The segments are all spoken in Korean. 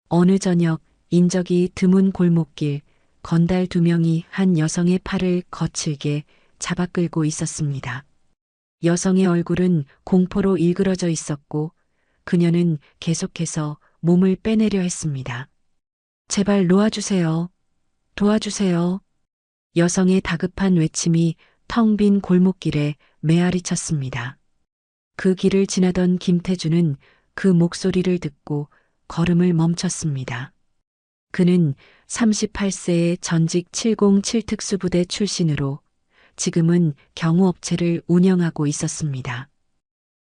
어느 저녁 인적이 드문 골목길, 건달 두 명이 한 여성의 팔을 거칠게 잡아 끌고 있었습니다. 여성의 얼굴은 공포로 일그러져 있었고 그녀는 계속해서 몸을 빼내려 했습니다. 제발 놓아주세요. 도와주세요. 여성의 다급한 외침이 텅 빈 골목길에 메아리 쳤습니다. 그 길을 지나던 김태주는 그 목소리를 듣고 걸음을 멈췄습니다. 그는 38세의 전직 707 특수부대 출신으로 지금은 경호업체를 운영하고 있었습니다.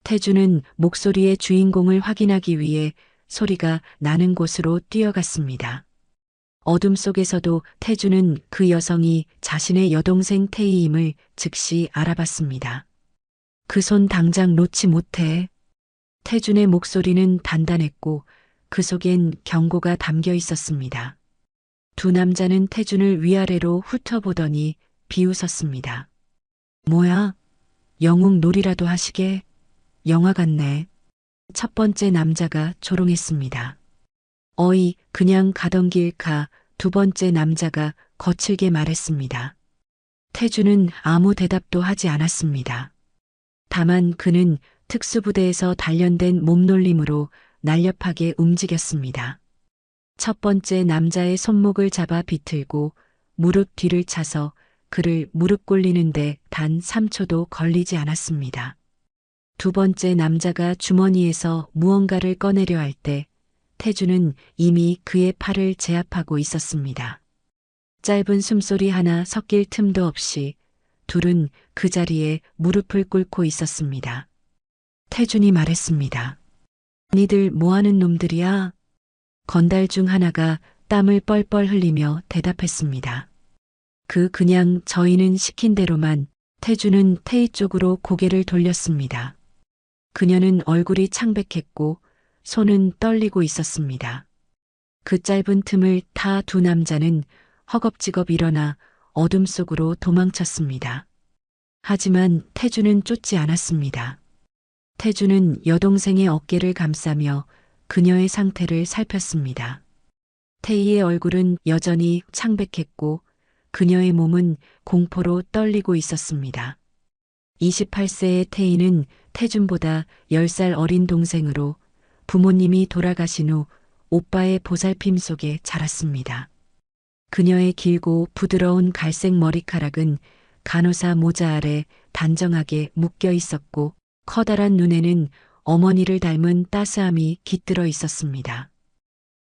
태주는 목소리의 주인공을 확인하기 위해 소리가 나는 곳으로 뛰어갔습니다. 어둠 속에서도 태주는 그 여성이 자신의 여동생 태희임을 즉시 알아봤습니다. 그 손 당장 놓지 못해. 태준의 목소리는 단단했고 그 속엔 경고가 담겨 있었습니다. 두 남자는 태준을 위아래로 훑어보더니 비웃었습니다. 뭐야? 영웅 놀이라도 하시게? 영화 같네. 첫 번째 남자가 조롱했습니다. 어이, 그냥 가던 길 가. 두 번째 남자가 거칠게 말했습니다. 태준은 아무 대답도 하지 않았습니다. 다만 그는 특수부대에서 단련된 몸놀림으로 날렵하게 움직였습니다. 첫 번째 남자의 손목을 잡아 비틀고 무릎 뒤를 차서 그를 무릎 꿇리는데 단 3초도 걸리지 않았습니다. 두 번째 남자가 주머니에서 무언가를 꺼내려 할 때 태주는 이미 그의 팔을 제압하고 있었습니다. 짧은 숨소리 하나 섞일 틈도 없이 둘은 그 자리에 무릎을 꿇고 있었습니다. 태준이 말했습니다. 니들 뭐하는 놈들이야? 건달 중 하나가 땀을 뻘뻘 흘리며 대답했습니다. 그냥 저희는 시킨 대로만. 태준은 태희 쪽으로 고개를 돌렸습니다. 그녀는 얼굴이 창백했고 손은 떨리고 있었습니다. 그 짧은 틈을 타 두 남자는 허겁지겁 일어나 어둠 속으로 도망쳤습니다. 하지만 태주는 쫓지 않았습니다. 태주는 여동생의 어깨를 감싸며 그녀의 상태를 살폈습니다. 태희의 얼굴은 여전히 창백했고 그녀의 몸은 공포로 떨리고 있었습니다. 28세의 태희는 태준보다 10살 어린 동생으로 부모님이 돌아가신 후 오빠의 보살핌 속에 자랐습니다. 그녀의 길고 부드러운 갈색 머리카락은 간호사 모자 아래 단정하게 묶여 있었고 커다란 눈에는 어머니를 닮은 따스함이 깃들어 있었습니다.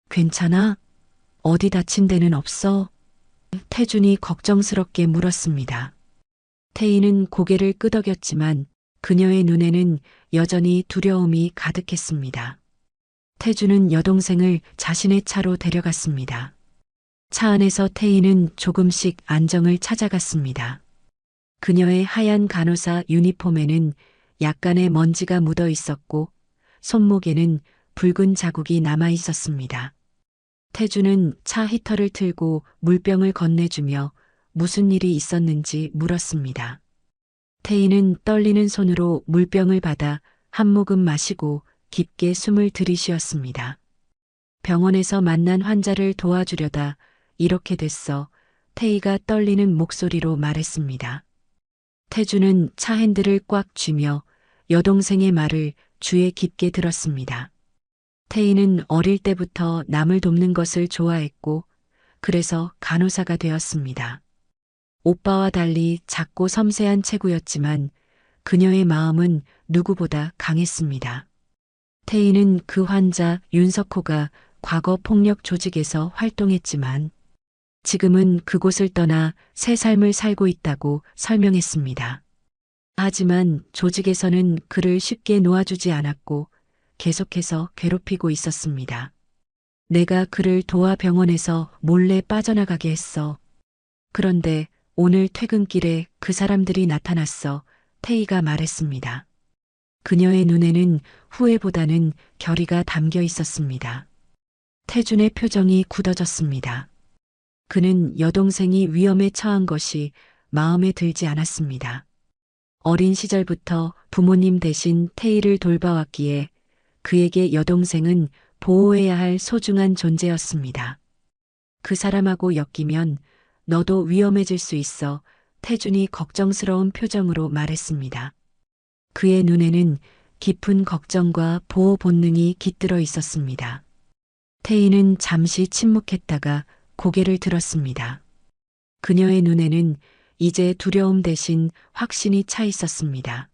괜찮아? 어디 다친 데는 없어? 태준이 걱정스럽게 물었습니다. 태희는 고개를 끄덕였지만 그녀의 눈에는 여전히 두려움이 가득했습니다. 태준은 여동생을 자신의 차로 데려갔습니다. 차 안에서 태희는 조금씩 안정을 찾아갔습니다. 그녀의 하얀 간호사 유니폼에는 약간의 먼지가 묻어 있었고 손목에는 붉은 자국이 남아 있었습니다. 태준은 차 히터를 틀고 물병을 건네주며 무슨 일이 있었는지 물었습니다. 태희는 떨리는 손으로 물병을 받아 한 모금 마시고 깊게 숨을 들이쉬었습니다. 병원에서 만난 환자를 도와주려다 이렇게 됐어. 태희가 떨리는 목소리로 말했습니다. 태주는 차 핸들을 꽉 쥐며 여동생의 말을 귀에 깊게 들었습니다. 태희는 어릴 때부터 남을 돕는 것을 좋아했고 그래서 간호사가 되었습니다. 오빠와 달리 작고 섬세한 체구였지만 그녀의 마음은 누구보다 강했습니다. 태희는 그 환자 윤석호가 과거 폭력 조직에서 활동했지만 지금은 그곳을 떠나 새 삶을 살고 있다고 설명했습니다. 하지만 조직에서는 그를 쉽게 놓아주지 않았고 계속해서 괴롭히고 있었습니다. 내가 그를 도와 병원에서 몰래 빠져나가게 했어. 그런데 오늘 퇴근길에 그 사람들이 나타났어. 태희가 말했습니다. 그녀의 눈에는 후회보다는 결의가 담겨 있었습니다. 태준의 표정이 굳어졌습니다. 그는 여동생이 위험에 처한 것이 마음에 들지 않았습니다. 어린 시절부터 부모님 대신 태희를 돌봐왔기에 그에게 여동생은 보호해야 할 소중한 존재였습니다. 그 사람하고 엮이면 너도 위험해질 수 있어. 태준이 걱정스러운 표정으로 말했습니다. 그의 눈에는 깊은 걱정과 보호 본능이 깃들어 있었습니다. 태희는 잠시 침묵했다가 고개를 들었습니다. 그녀의 눈에는 이제 두려움 대신 확신이 차 있었습니다.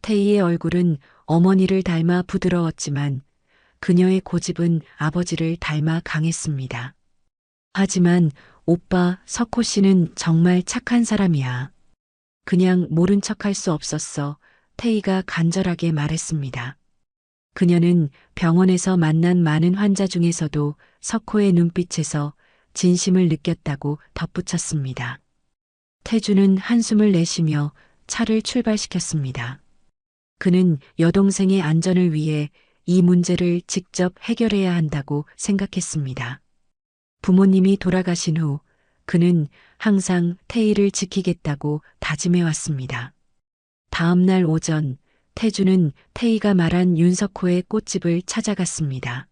태희의 얼굴은 어머니를 닮아 부드러웠지만 그녀의 고집은 아버지를 닮아 강했습니다. 하지만 오빠 석호 씨는 정말 착한 사람이야. 그냥 모른 척할 수 없었어. 태희가 간절하게 말했습니다. 그녀는 병원에서 만난 많은 환자 중에서도 석호의 눈빛에서 진심을 느꼈다고 덧붙였습니다. 태주는 한숨을 내쉬며 차를 출발시켰습니다. 그는 여동생의 안전을 위해 이 문제를 직접 해결해야 한다고 생각했습니다. 부모님이 돌아가신 후 그는 항상 태희를 지키겠다고 다짐해왔습니다. 다음 날 오전 태주는 태희가 말한 윤석호의 꽃집을 찾아갔습니다.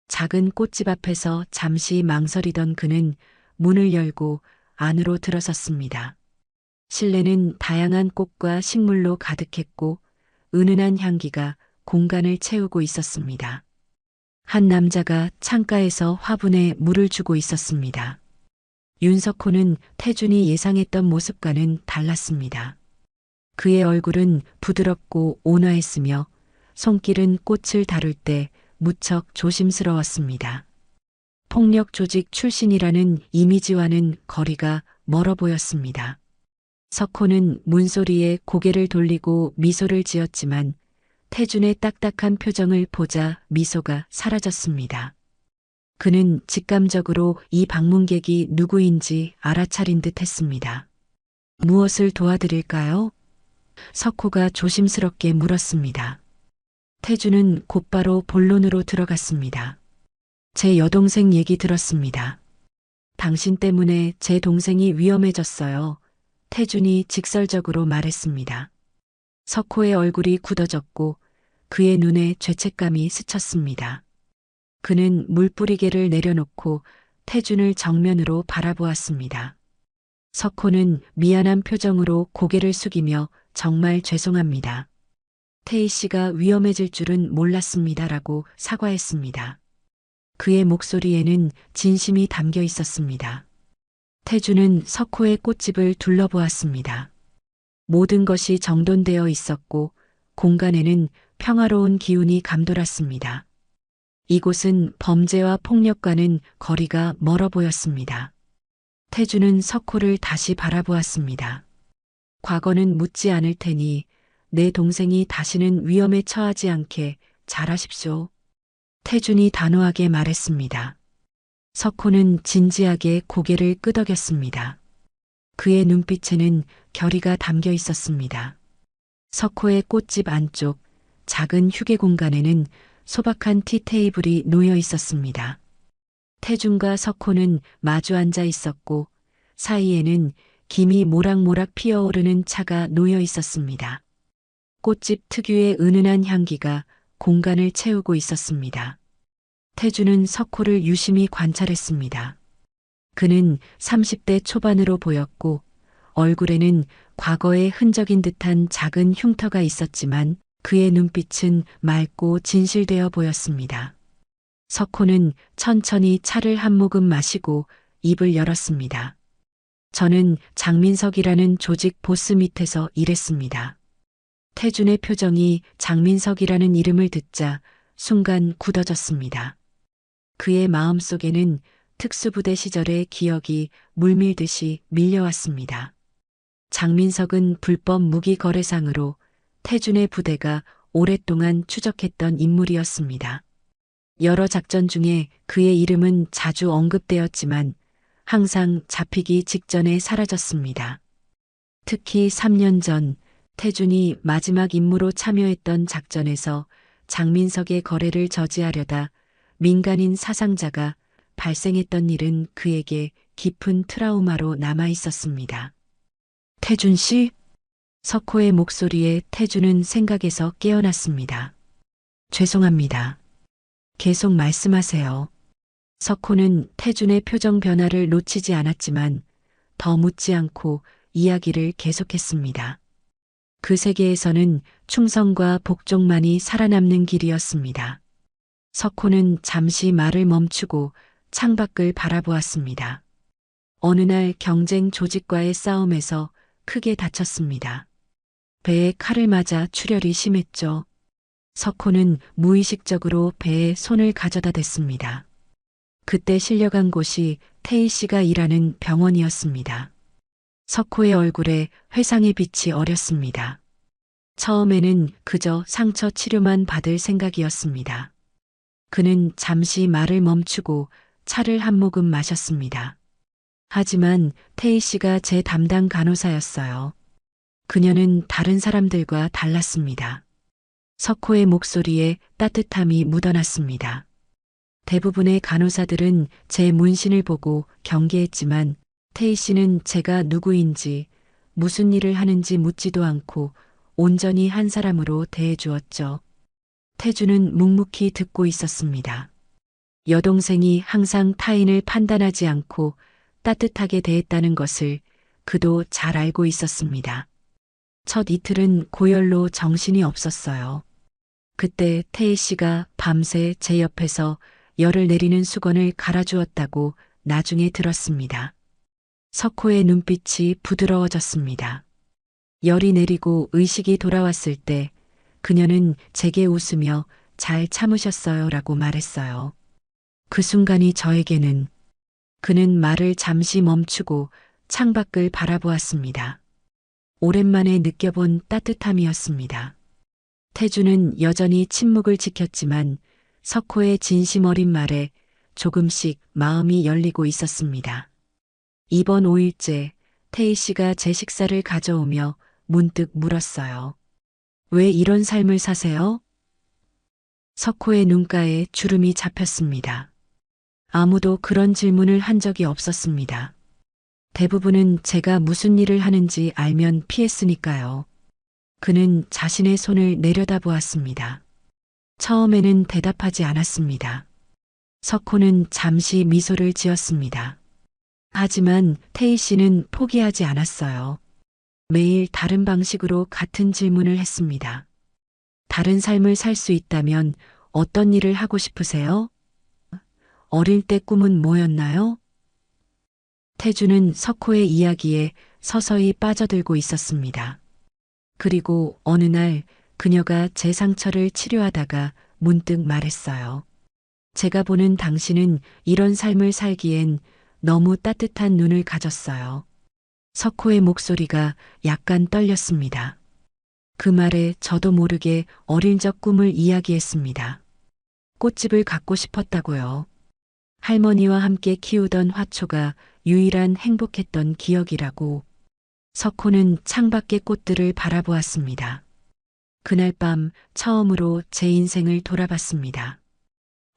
작은 꽃집 앞에서 잠시 망설이던 그는 문을 열고 안으로 들어섰습니다. 실내는 다양한 꽃과 식물로 가득했고 은은한 향기가 공간을 채우고 있었습니다. 한 남자가 창가에서 화분에 물을 주고 있었습니다. 윤석호는 태준이 예상했던 모습과는 달랐습니다. 그의 얼굴은 부드럽고 온화했으며 손길은 꽃을 다룰 때 무척 조심스러웠습니다. 폭력 조직 출신이라는 이미지와는 거리가 멀어 보였습니다. 석호는 문소리에 고개를 돌리고 미소를 지었지만 태준의 딱딱한 표정을 보자 미소가 사라졌습니다. 그는 직감적으로 이 방문객이 누구인지 알아차린 듯 했습니다. 무엇을 도와드릴까요? 석호가 조심스럽게 물었습니다. 태준은 곧바로 본론으로 들어갔습니다. 제 여동생 얘기 들었습니다. 당신 때문에 제 동생이 위험해졌어요. 태준이 직설적으로 말했습니다. 석호의 얼굴이 굳어졌고 그의 눈에 죄책감이 스쳤습니다. 그는 물뿌리개를 내려놓고 태준을 정면으로 바라보았습니다. 석호는 미안한 표정으로 고개를 숙이며 정말 죄송합니다. 태희 씨가 위험해질 줄은 몰랐습니다라고 사과했습니다. 그의 목소리에는 진심이 담겨 있었습니다. 태준은 석호의 꽃집을 둘러보았습니다. 모든 것이 정돈되어 있었고 공간에는 평화로운 기운이 감돌았습니다. 이곳은 범죄와 폭력과는 거리가 멀어 보였습니다. 태준은 석호를 다시 바라보았습니다. 과거는 묻지 않을 테니 내 동생이 다시는 위험에 처하지 않게 잘하십시오. 태준이 단호하게 말했습니다. 석호는 진지하게 고개를 끄덕였습니다. 그의 눈빛에는 결의가 담겨 있었습니다. 석호의 꽃집 안쪽 작은 휴게 공간에는 소박한 티 테이블이 놓여 있었습니다. 태준과 석호는 마주 앉아 있었고 사이에는 김이 모락모락 피어오르는 차가 놓여 있었습니다. 꽃집 특유의 은은한 향기가 공간을 채우고 있었습니다. 태준은 석호를 유심히 관찰했습니다. 그는 30대 초반으로 보였고 얼굴에는 과거의 흔적인 듯한 작은 흉터가 있었지만 그의 눈빛은 맑고 진실되어 보였습니다. 석호는 천천히 차를 한 모금 마시고 입을 열었습니다. 저는 장민석이라는 조직 보스 밑에서 일했습니다. 태준의 표정이 장민석이라는 이름을 듣자 순간 굳어졌습니다. 그의 마음속에는 특수부대 시절의 기억이 물밀듯이 밀려왔습니다. 장민석은 불법 무기 거래상으로 태준의 부대가 오랫동안 추적했던 인물이었습니다. 여러 작전 중에 그의 이름은 자주 언급되었지만 항상 잡히기 직전에 사라졌습니다. 특히 3년 전 태준이 마지막 임무로 참여했던 작전에서 장민석의 거래를 저지하려다 민간인 사상자가 발생했던 일은 그에게 깊은 트라우마로 남아 있었습니다. 태준 씨? 석호의 목소리에 태준은 생각에서 깨어났습니다. 죄송합니다. 계속 말씀하세요. 석호는 태준의 표정 변화를 놓치지 않았지만 더 묻지 않고 이야기를 계속했습니다. 그 세계에서는 충성과 복종만이 살아남는 길이었습니다. 석호는 잠시 말을 멈추고 창밖을 바라보았습니다. 어느 날 경쟁 조직과의 싸움에서 크게 다쳤습니다. 배에 칼을 맞아 출혈이 심했죠. 석호는 무의식적으로 배에 손을 가져다 댔습니다. 그때 실려간 곳이 태희 씨가 일하는 병원이었습니다. 석호의 얼굴에 회상의 빛이 어렸습니다. 처음에는 그저 상처 치료만 받을 생각이었습니다. 그는 잠시 말을 멈추고 차를 한 모금 마셨습니다. 하지만 태희 씨가 제 담당 간호사였어요. 그녀는 다른 사람들과 달랐습니다. 석호의 목소리에 따뜻함이 묻어났습니다. 대부분의 간호사들은 제 문신을 보고 경계했지만 태희 씨는 제가 누구인지 무슨 일을 하는지 묻지도 않고 온전히 한 사람으로 대해주었죠. 태주는 묵묵히 듣고 있었습니다. 여동생이 항상 타인을 판단하지 않고 따뜻하게 대했다는 것을 그도 잘 알고 있었습니다. 첫 이틀은 고열로 정신이 없었어요. 그때 태희 씨가 밤새 제 옆에서 열을 내리는 수건을 갈아주었다고 나중에 들었습니다. 석호의 눈빛이 부드러워졌습니다. 열이 내리고 의식이 돌아왔을 때 그녀는 제게 웃으며 잘 참으셨어요 라고 말했어요. 그 순간이 저에게는 그는 말을 잠시 멈추고 창밖을 바라보았습니다. 오랜만에 느껴본 따뜻함이었습니다. 태주는 여전히 침묵을 지켰지만 석호의 진심 어린 말에 조금씩 마음이 열리고 있었습니다. 이번 5일째 태희 씨가 제 식사를 가져오며 문득 물었어요. 왜 이런 삶을 사세요? 석호의 눈가에 주름이 잡혔습니다. 아무도 그런 질문을 한 적이 없었습니다. 대부분은 제가 무슨 일을 하는지 알면 피했으니까요. 그는 자신의 손을 내려다보았습니다. 처음에는 대답하지 않았습니다. 석호는 잠시 미소를 지었습니다. 하지만 태희 씨는 포기하지 않았어요. 매일 다른 방식으로 같은 질문을 했습니다. 다른 삶을 살 수 있다면 어떤 일을 하고 싶으세요? 어릴 때 꿈은 뭐였나요? 태주는 석호의 이야기에 서서히 빠져들고 있었습니다. 그리고 어느 날 그녀가 제 상처를 치료하다가 문득 말했어요. 제가 보는 당신은 이런 삶을 살기엔 너무 따뜻한 눈을 가졌어요. 석호의 목소리가 약간 떨렸습니다. 그 말에 저도 모르게 어릴 적 꿈을 이야기했습니다. 꽃집을 갖고 싶었다고요. 할머니와 함께 키우던 화초가 유일한 행복했던 기억이라고. 석호는 창밖의 꽃들을 바라보았습니다. 그날 밤 처음으로 제 인생을 돌아봤습니다.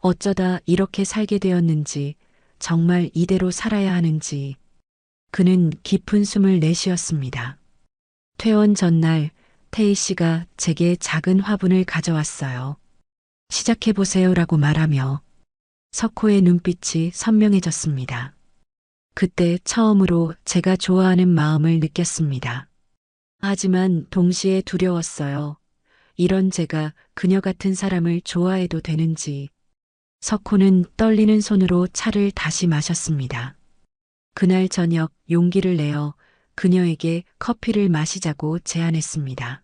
어쩌다 이렇게 살게 되었는지, 정말 이대로 살아야 하는지. 그는 깊은 숨을 내쉬었습니다. 퇴원 전날 태희 씨가 제게 작은 화분을 가져왔어요. 시작해보세요라고 말하며 석호의 눈빛이 선명해졌습니다. 그때 처음으로 제가 좋아하는 마음을 느꼈습니다. 하지만 동시에 두려웠어요. 이런 제가 그녀 같은 사람을 좋아해도 되는지. 석호는 떨리는 손으로 차를 다시 마셨습니다. 그날 저녁 용기를 내어 그녀에게 커피를 마시자고 제안했습니다.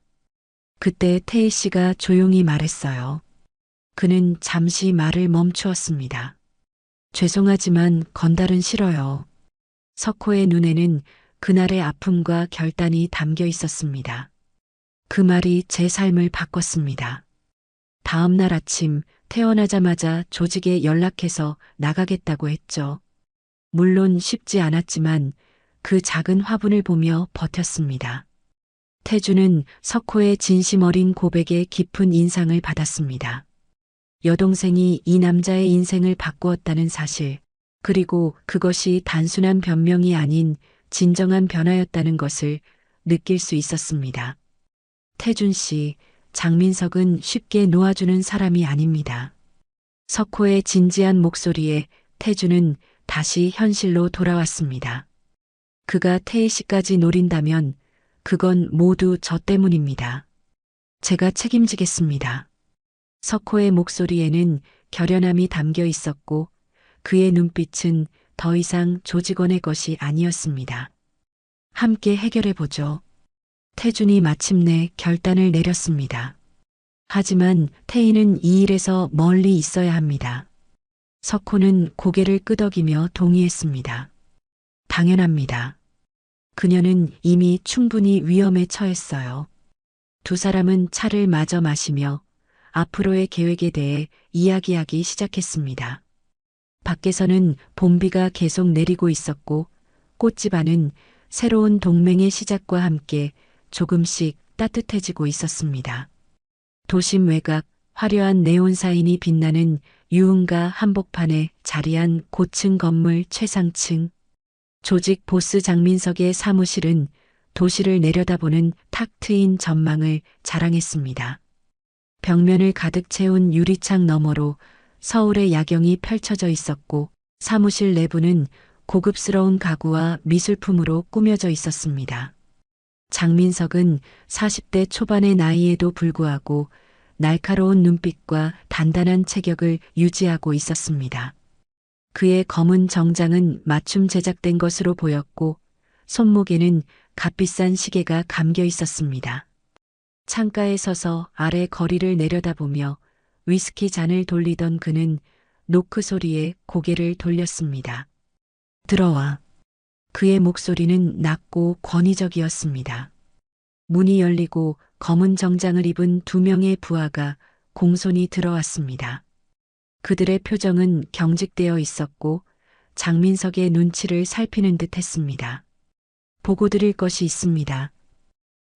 그때 태희 씨가 조용히 말했어요. 그는 잠시 말을 멈추었습니다. 죄송하지만 건달은 싫어요. 석호의 눈에는 그날의 아픔과 결단이 담겨 있었습니다. 그 말이 제 삶을 바꿨습니다. 다음 날 아침 태어나자마자 조직에 연락해서 나가겠다고 했죠. 물론 쉽지 않았지만 그 작은 화분을 보며 버텼습니다. 태주는 석호의 진심 어린 고백에 깊은 인상을 받았습니다. 여동생이 이 남자의 인생을 바꾸었다는 사실, 그리고 그것이 단순한 변명이 아닌 진정한 변화였다는 것을 느낄 수 있었습니다. 태준 씨, 장민석은 쉽게 놓아주는 사람이 아닙니다. 석호의 진지한 목소리에 태주는 다시 현실로 돌아왔습니다. 그가 태희 씨까지 노린다면 그건 모두 저 때문입니다. 제가 책임지겠습니다. 석호의 목소리에는 결연함이 담겨 있었고 그의 눈빛은 더 이상 조직원의 것이 아니었습니다. 함께 해결해보죠. 태준이 마침내 결단을 내렸습니다. 하지만 태희는 이 일에서 멀리 있어야 합니다. 석호는 고개를 끄덕이며 동의했습니다. 당연합니다. 그녀는 이미 충분히 위험에 처했어요. 두 사람은 차를 마저 마시며 앞으로의 계획에 대해 이야기하기 시작했습니다. 밖에서는 봄비가 계속 내리고 있었고 꽃집 안은 새로운 동맹의 시작과 함께 조금씩 따뜻해지고 있었습니다. 도심 외곽 화려한 네온 사인이 빛나는 유흥가 한복판에 자리한 고층 건물 최상층. 조직 보스 장민석의 사무실은 도시를 내려다보는 탁 트인 전망을 자랑했습니다. 벽면을 가득 채운 유리창 너머로 서울의 야경이 펼쳐져 있었고 사무실 내부는 고급스러운 가구와 미술품으로 꾸며져 있었습니다. 장민석은 40대 초반의 나이에도 불구하고 날카로운 눈빛과 단단한 체격을 유지하고 있었습니다. 그의 검은 정장은 맞춤 제작된 것으로 보였고 손목에는 값비싼 시계가 감겨 있었습니다. 창가에 서서 아래 거리를 내려다보며 위스키 잔을 돌리던 그는 노크 소리에 고개를 돌렸습니다. 들어와. 그의 목소리는 낮고 권위적이었습니다. 문이 열리고 검은 정장을 입은 두 명의 부하가 공손히 들어왔습니다. 그들의 표정은 경직되어 있었고 장민석의 눈치를 살피는 듯 했습니다. 보고 드릴 것이 있습니다.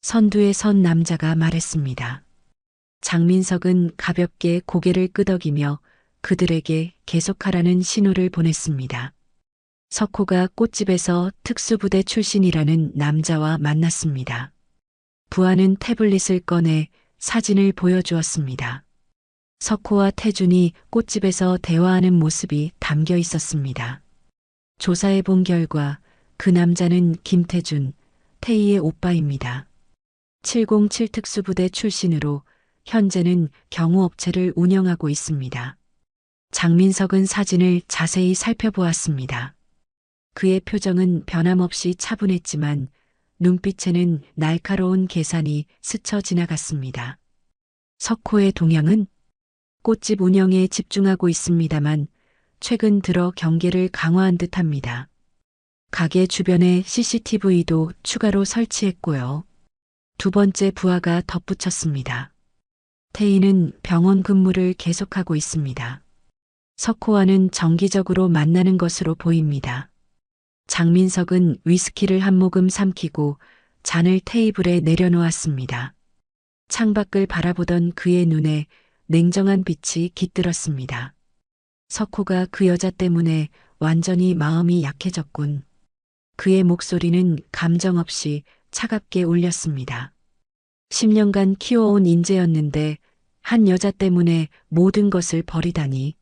선두에 선 남자가 말했습니다. 장민석은 가볍게 고개를 끄덕이며 그들에게 계속하라는 신호를 보냈습니다. 석호가 꽃집에서 특수부대 출신이라는 남자와 만났습니다. 부하는 태블릿을 꺼내 사진을 보여주었습니다. 석호와 태준이 꽃집에서 대화하는 모습이 담겨 있었습니다. 조사해 본 결과 그 남자는 김태준, 태희의 오빠입니다. 707 특수부대 출신으로 현재는 경호업체를 운영하고 있습니다. 장민석은 사진을 자세히 살펴보았습니다. 그의 표정은 변함없이 차분했지만 눈빛에는 날카로운 계산이 스쳐 지나갔습니다. 석호의 동향은 꽃집 운영에 집중하고 있습니다만 최근 들어 경계를 강화한 듯합니다. 가게 주변에 CCTV도 추가로 설치했고요. 두 번째 부하가 덧붙였습니다. 태희는 병원 근무를 계속하고 있습니다. 석호와는 정기적으로 만나는 것으로 보입니다. 장민석은 위스키를 한 모금 삼키고 잔을 테이블에 내려놓았습니다. 창밖을 바라보던 그의 눈에 냉정한 빛이 깃들었습니다. 석호가 그 여자 때문에 완전히 마음이 약해졌군. 그의 목소리는 감정 없이 차갑게 울렸습니다. 10년간 키워온 인재였는데 한 여자 때문에 모든 것을 버리다니.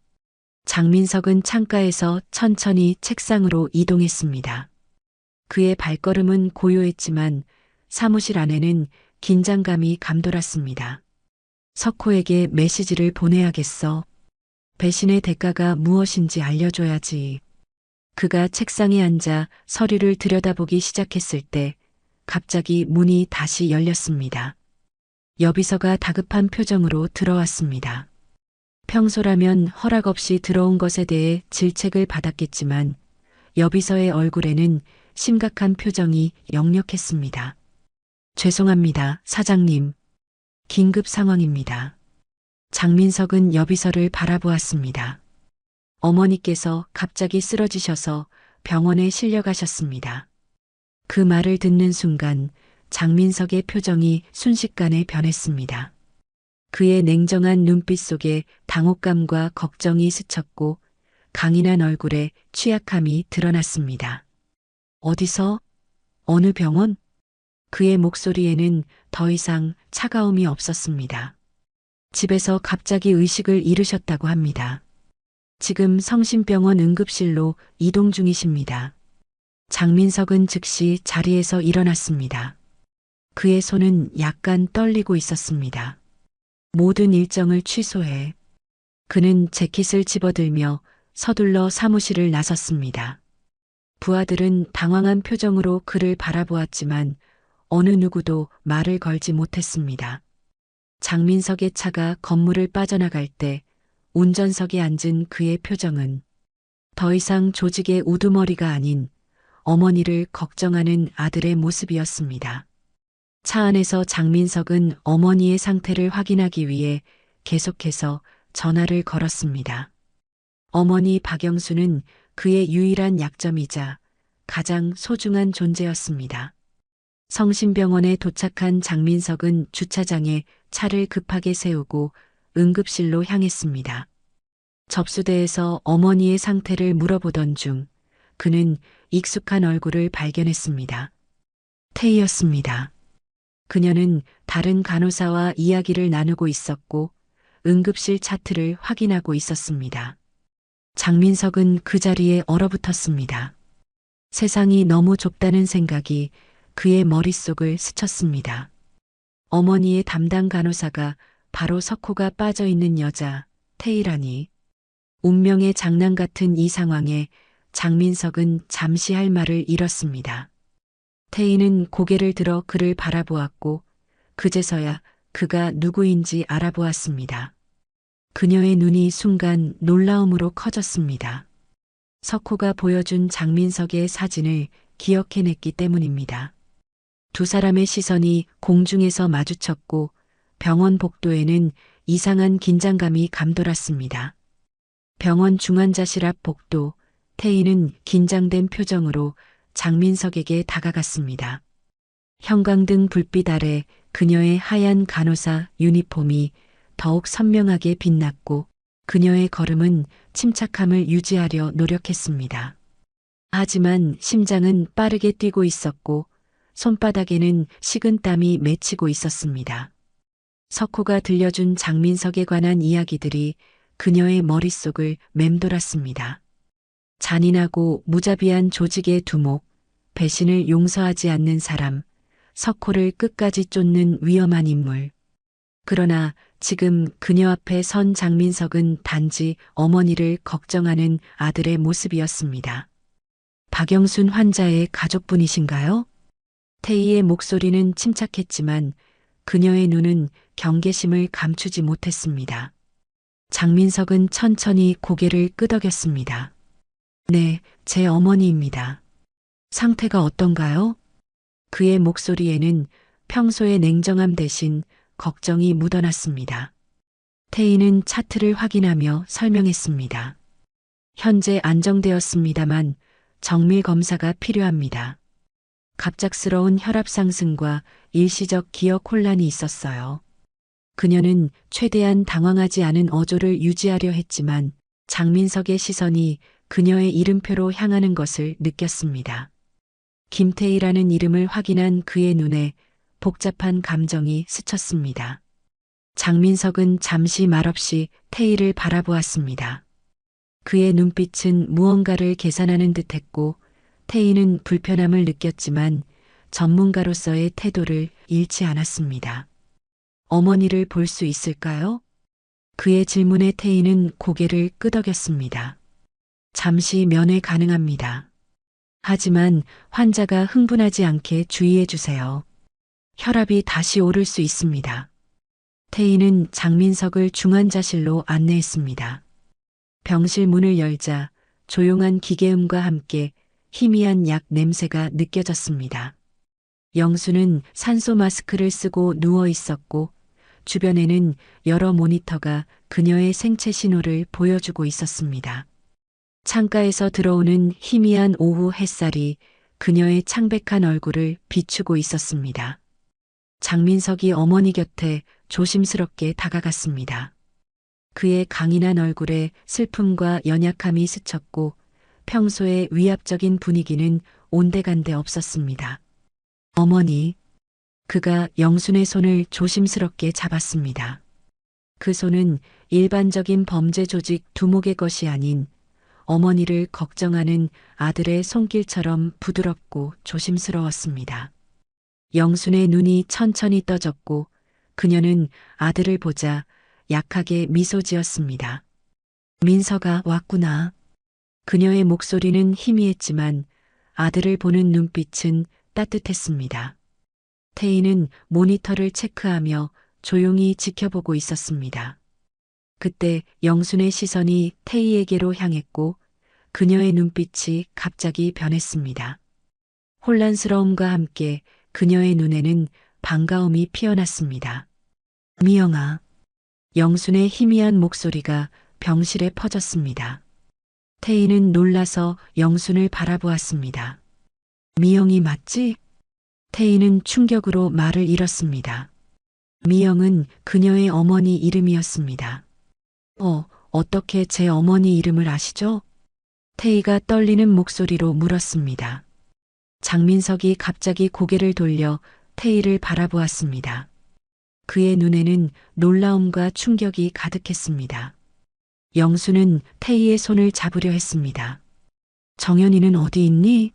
장민석은 창가에서 천천히 책상으로 이동했습니다. 그의 발걸음은 고요했지만 사무실 안에는 긴장감이 감돌았습니다. 석호에게 메시지를 보내야겠어. 배신의 대가가 무엇인지 알려줘야지. 그가 책상에 앉아 서류를 들여다보기 시작했을 때 갑자기 문이 다시 열렸습니다. 여비서가 다급한 표정으로 들어왔습니다. 평소라면 허락 없이 들어온 것에 대해 질책을 받았겠지만 여비서의 얼굴에는 심각한 표정이 역력했습니다. 죄송합니다, 사장님. 긴급 상황입니다. 장민석은 여비서를 바라보았습니다. 어머니께서 갑자기 쓰러지셔서 병원에 실려가셨습니다. 그 말을 듣는 순간 장민석의 표정이 순식간에 변했습니다. 그의 냉정한 눈빛 속에 당혹감과 걱정이 스쳤고 강인한 얼굴에 취약함이 드러났습니다. 어디서? 어느 병원? 그의 목소리에는 더 이상 차가움이 없었습니다. 집에서 갑자기 의식을 잃으셨다고 합니다. 지금 성심병원 응급실로 이동 중이십니다. 장민석은 즉시 자리에서 일어났습니다. 그의 손은 약간 떨리고 있었습니다. 모든 일정을 취소해. 그는 재킷을 집어들며 서둘러 사무실을 나섰습니다. 부하들은 당황한 표정으로 그를 바라보았지만 어느 누구도 말을 걸지 못했습니다. 장민석의 차가 건물을 빠져나갈 때 운전석에 앉은 그의 표정은 더 이상 조직의 우두머리가 아닌 어머니를 걱정하는 아들의 모습이었습니다. 차 안에서 장민석은 어머니의 상태를 확인하기 위해 계속해서 전화를 걸었습니다. 어머니 박영수는 그의 유일한 약점이자 가장 소중한 존재였습니다. 성심병원에 도착한 장민석은 주차장에 차를 급하게 세우고 응급실로 향했습니다. 접수대에서 어머니의 상태를 물어보던 중 그는 익숙한 얼굴을 발견했습니다. 태희였습니다. 그녀는 다른 간호사와 이야기를 나누고 있었고 응급실 차트를 확인하고 있었습니다. 장민석은 그 자리에 얼어붙었습니다. 세상이 너무 좁다는 생각이 그의 머릿속을 스쳤습니다. 어머니의 담당 간호사가 바로 석호가 빠져있는 여자, 태희라니. 운명의 장난 같은 이 상황에 장민석은 잠시 할 말을 잃었습니다. 태희는 고개를 들어 그를 바라보았고 그제서야 그가 누구인지 알아보았습니다. 그녀의 눈이 순간 놀라움으로 커졌습니다. 석호가 보여준 장민석의 사진을 기억해냈기 때문입니다. 두 사람의 시선이 공중에서 마주쳤고 병원 복도에는 이상한 긴장감이 감돌았습니다. 병원 중환자실 앞 복도, 태희는 긴장된 표정으로 장민석에게 다가갔습니다. 형광등 불빛 아래 그녀의 하얀 간호사 유니폼이 더욱 선명하게 빛났고 그녀의 걸음은 침착함을 유지하려 노력했습니다. 하지만 심장은 빠르게 뛰고 있었고 손바닥에는 식은땀이 맺히고 있었습니다. 석호가 들려준 장민석에 관한 이야기들이 그녀의 머릿속을 맴돌았습니다. 잔인하고 무자비한 조직의 두목, 배신을 용서하지 않는 사람, 석호를 끝까지 쫓는 위험한 인물. 그러나 지금 그녀 앞에 선 장민석은 단지 어머니를 걱정하는 아들의 모습이었습니다. 박영순 환자의 가족분이신가요? 태희의 목소리는 침착했지만 그녀의 눈은 경계심을 감추지 못했습니다. 장민석은 천천히 고개를 끄덕였습니다. 네, 제 어머니입니다. 상태가 어떤가요? 그의 목소리에는 평소의 냉정함 대신 걱정이 묻어났습니다. 태희는 차트를 확인하며 설명했습니다. 현재 안정되었습니다만 정밀 검사가 필요합니다. 갑작스러운 혈압 상승과 일시적 기억 혼란이 있었어요. 그녀는 최대한 당황하지 않은 어조를 유지하려 했지만 장민석의 시선이 그녀의 이름표로 향하는 것을 느꼈습니다. 김태희라는 이름을 확인한 그의 눈에 복잡한 감정이 스쳤습니다. 장민석은 잠시 말없이 태희를 바라보았습니다. 그의 눈빛은 무언가를 계산하는 듯했고 태희는 불편함을 느꼈지만 전문가로서의 태도를 잃지 않았습니다. 어머니를 볼 수 있을까요? 그의 질문에 태희는 고개를 끄덕였습니다. 잠시 면회 가능합니다. 하지만 환자가 흥분하지 않게 주의해 주세요. 혈압이 다시 오를 수 있습니다. 태희는 장민석을 중환자실로 안내했습니다. 병실 문을 열자 조용한 기계음과 함께 희미한 약 냄새가 느껴졌습니다. 영수는 산소 마스크를 쓰고 누워 있었고 주변에는 여러 모니터가 그녀의 생체 신호를 보여주고 있었습니다. 창가에서 들어오는 희미한 오후 햇살이 그녀의 창백한 얼굴을 비추고 있었습니다. 장민석이 어머니 곁에 조심스럽게 다가갔습니다. 그의 강인한 얼굴에 슬픔과 연약함이 스쳤고 평소의 위압적인 분위기는 온데간데 없었습니다. 어머니, 그가 영순의 손을 조심스럽게 잡았습니다. 그 손은 일반적인 범죄 조직 두목의 것이 아닌 어머니를 걱정하는 아들의 손길처럼 부드럽고 조심스러웠습니다. 영순의 눈이 천천히 떠졌고 그녀는 아들을 보자 약하게 미소 지었습니다. 민서가 왔구나. 그녀의 목소리는 희미했지만 아들을 보는 눈빛은 따뜻했습니다. 태희는 모니터를 체크하며 조용히 지켜보고 있었습니다. 그때 영순의 시선이 태희에게로 향했고 그녀의 눈빛이 갑자기 변했습니다. 혼란스러움과 함께 그녀의 눈에는 반가움이 피어났습니다. 미영아. 영순의 희미한 목소리가 병실에 퍼졌습니다. 태희는 놀라서 영순을 바라보았습니다. 미영이 맞지? 태희는 충격으로 말을 잃었습니다. 미영은 그녀의 어머니 이름이었습니다. 어떻게 제 어머니 이름을 아시죠? 태희가 떨리는 목소리로 물었습니다. 장민석이 갑자기 고개를 돌려 태희를 바라보았습니다. 그의 눈에는 놀라움과 충격이 가득했습니다. 영수는 태희의 손을 잡으려 했습니다. 정연이는 어디 있니?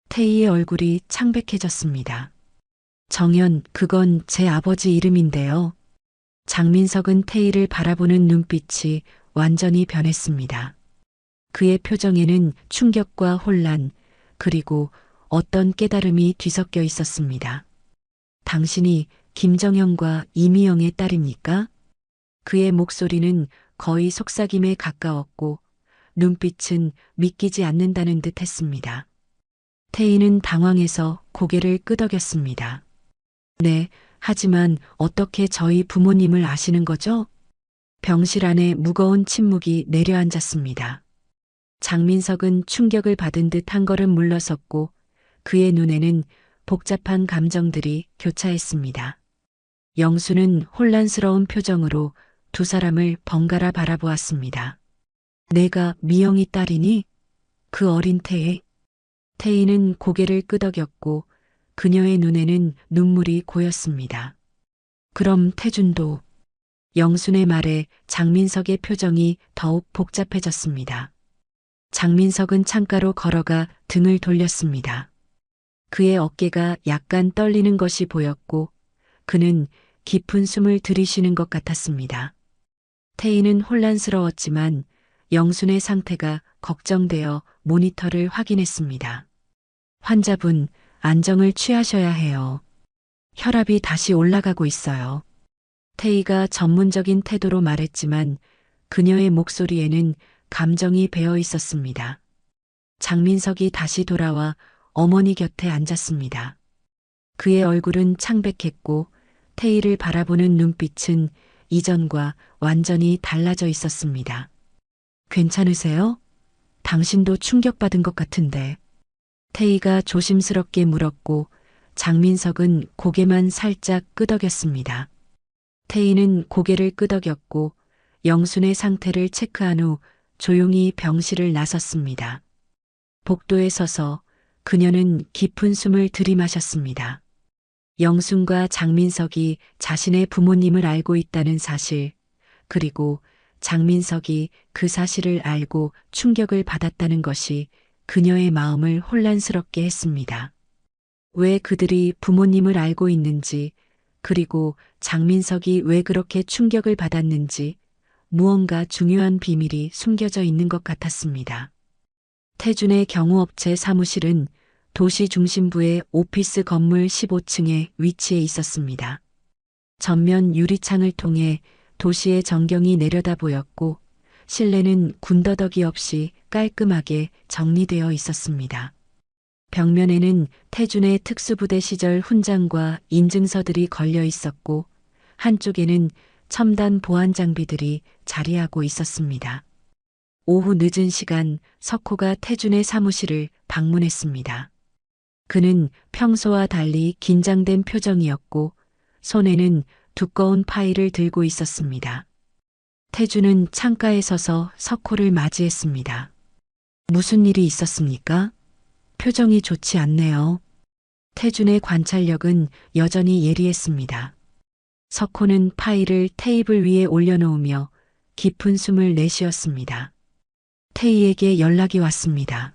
태희의 얼굴이 창백해졌습니다. 정연, 그건 제 아버지 이름인데요. 장민석은 태희를 바라보는 눈빛이 완전히 변했습니다. 그의 표정에는 충격과 혼란, 그리고 어떤 깨달음이 뒤섞여 있었습니다. 당신이 김정현과 이미영의 딸입니까? 그의 목소리는 거의 속삭임에 가까웠고 눈빛은 믿기지 않는다는 듯 했습니다. 태희는 당황해서 고개를 끄덕였습니다. 네, 하지만 어떻게 저희 부모님을 아시는 거죠? 병실 안에 무거운 침묵이 내려앉았습니다. 장민석은 충격을 받은 듯 한 걸음 물러섰고 그의 눈에는 복잡한 감정들이 교차했습니다. 영수는 혼란스러운 표정으로 두 사람을 번갈아 바라보았습니다. 내가 미영이 딸이니? 그 어린 태희. 태희는 고개를 끄덕였고 그녀의 눈에는 눈물이 고였습니다. 그럼 태준도. 영순의 말에 장민석의 표정이 더욱 복잡해졌습니다. 장민석은 창가로 걸어가 등을 돌렸습니다. 그의 어깨가 약간 떨리는 것이 보였고 그는 깊은 숨을 들이쉬는 것 같았습니다. 태희는 혼란스러웠지만 영순의 상태가 걱정되어 모니터를 확인했습니다. 환자분, 안정을 취하셔야 해요. 혈압이 다시 올라가고 있어요. 태희가 전문적인 태도로 말했지만 그녀의 목소리에는 감정이 배어 있었습니다. 장민석이 다시 돌아와 어머니 곁에 앉았습니다. 그의 얼굴은 창백했고 태희를 바라보는 눈빛은 이전과 완전히 달라져 있었습니다. 괜찮으세요? 당신도 충격받은 것 같은데. 태희가 조심스럽게 물었고 장민석은 고개만 살짝 끄덕였습니다. 태희는 고개를 끄덕였고 영순의 상태를 체크한 후 조용히 병실을 나섰습니다. 복도에 서서 그녀는 깊은 숨을 들이마셨습니다. 영순과 장민석이 자신의 부모님을 알고 있다는 사실, 그리고 장민석이 그 사실을 알고 충격을 받았다는 것이 그녀의 마음을 혼란스럽게 했습니다. 왜 그들이 부모님을 알고 있는지, 그리고 장민석이 왜 그렇게 충격을 받았는지 무언가 중요한 비밀이 숨겨져 있는 것 같았습니다. 태준의 경호업체 사무실은 도시 중심부의 오피스 건물 15층에 위치해 있었습니다. 전면 유리창을 통해 도시의 전경이 내려다 보였고 실내는 군더더기 없이 깔끔하게 정리되어 있었습니다. 벽면에는 태준의 특수부대 시절 훈장과 인증서들이 걸려 있었고 한쪽에는 첨단 보안 장비들이 자리하고 있었습니다. 오후 늦은 시간 석호가 태준의 사무실을 방문했습니다. 그는 평소와 달리 긴장된 표정이었고 손에는 두꺼운 파일을 들고 있었습니다. 태준은 창가에 서서 석호를 맞이했습니다. 무슨 일이 있었습니까? 표정이 좋지 않네요. 태준의 관찰력은 여전히 예리했습니다. 석호는 파일을 테이블 위에 올려놓으며 깊은 숨을 내쉬었습니다. 태희에게 연락이 왔습니다.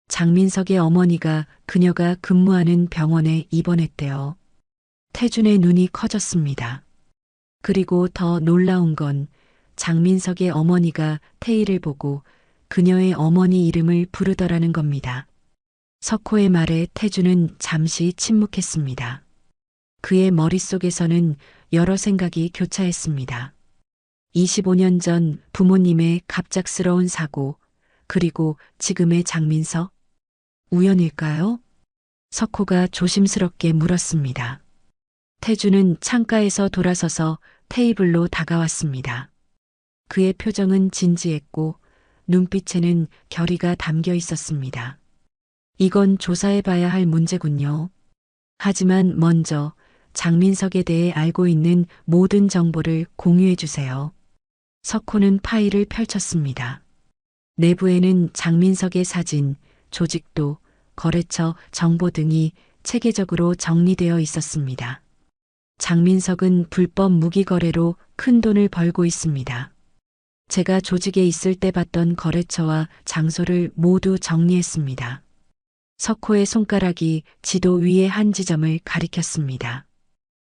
장민석의 어머니가 그녀가 근무하는 병원에 입원했대요. 태준의 눈이 커졌습니다. 그리고 더 놀라운 건 장민석의 어머니가 태희를 보고 그녀의 어머니 이름을 부르더라는 겁니다. 석호의 말에 태준은 잠시 침묵했습니다. 그의 머릿속에서는 여러 생각이 교차했습니다. 25년 전 부모님의 갑작스러운 사고, 그리고 지금의 장민석? 우연일까요? 석호가 조심스럽게 물었습니다. 태준은 창가에서 돌아서서 테이블로 다가왔습니다. 그의 표정은 진지했고 눈빛에는 결의가 담겨 있었습니다. 이건 조사해봐야 할 문제군요. 하지만 먼저 장민석에 대해 알고 있는 모든 정보를 공유해 주세요. 석호는 파일을 펼쳤습니다. 내부에는 장민석의 사진, 조직도, 거래처 정보 등이 체계적으로 정리되어 있었습니다. 장민석은 불법 무기 거래로 큰 돈을 벌고 있습니다. 제가 조직에 있을 때 봤던 거래처와 장소를 모두 정리했습니다. 석호의 손가락이 지도 위의 한 지점을 가리켰습니다.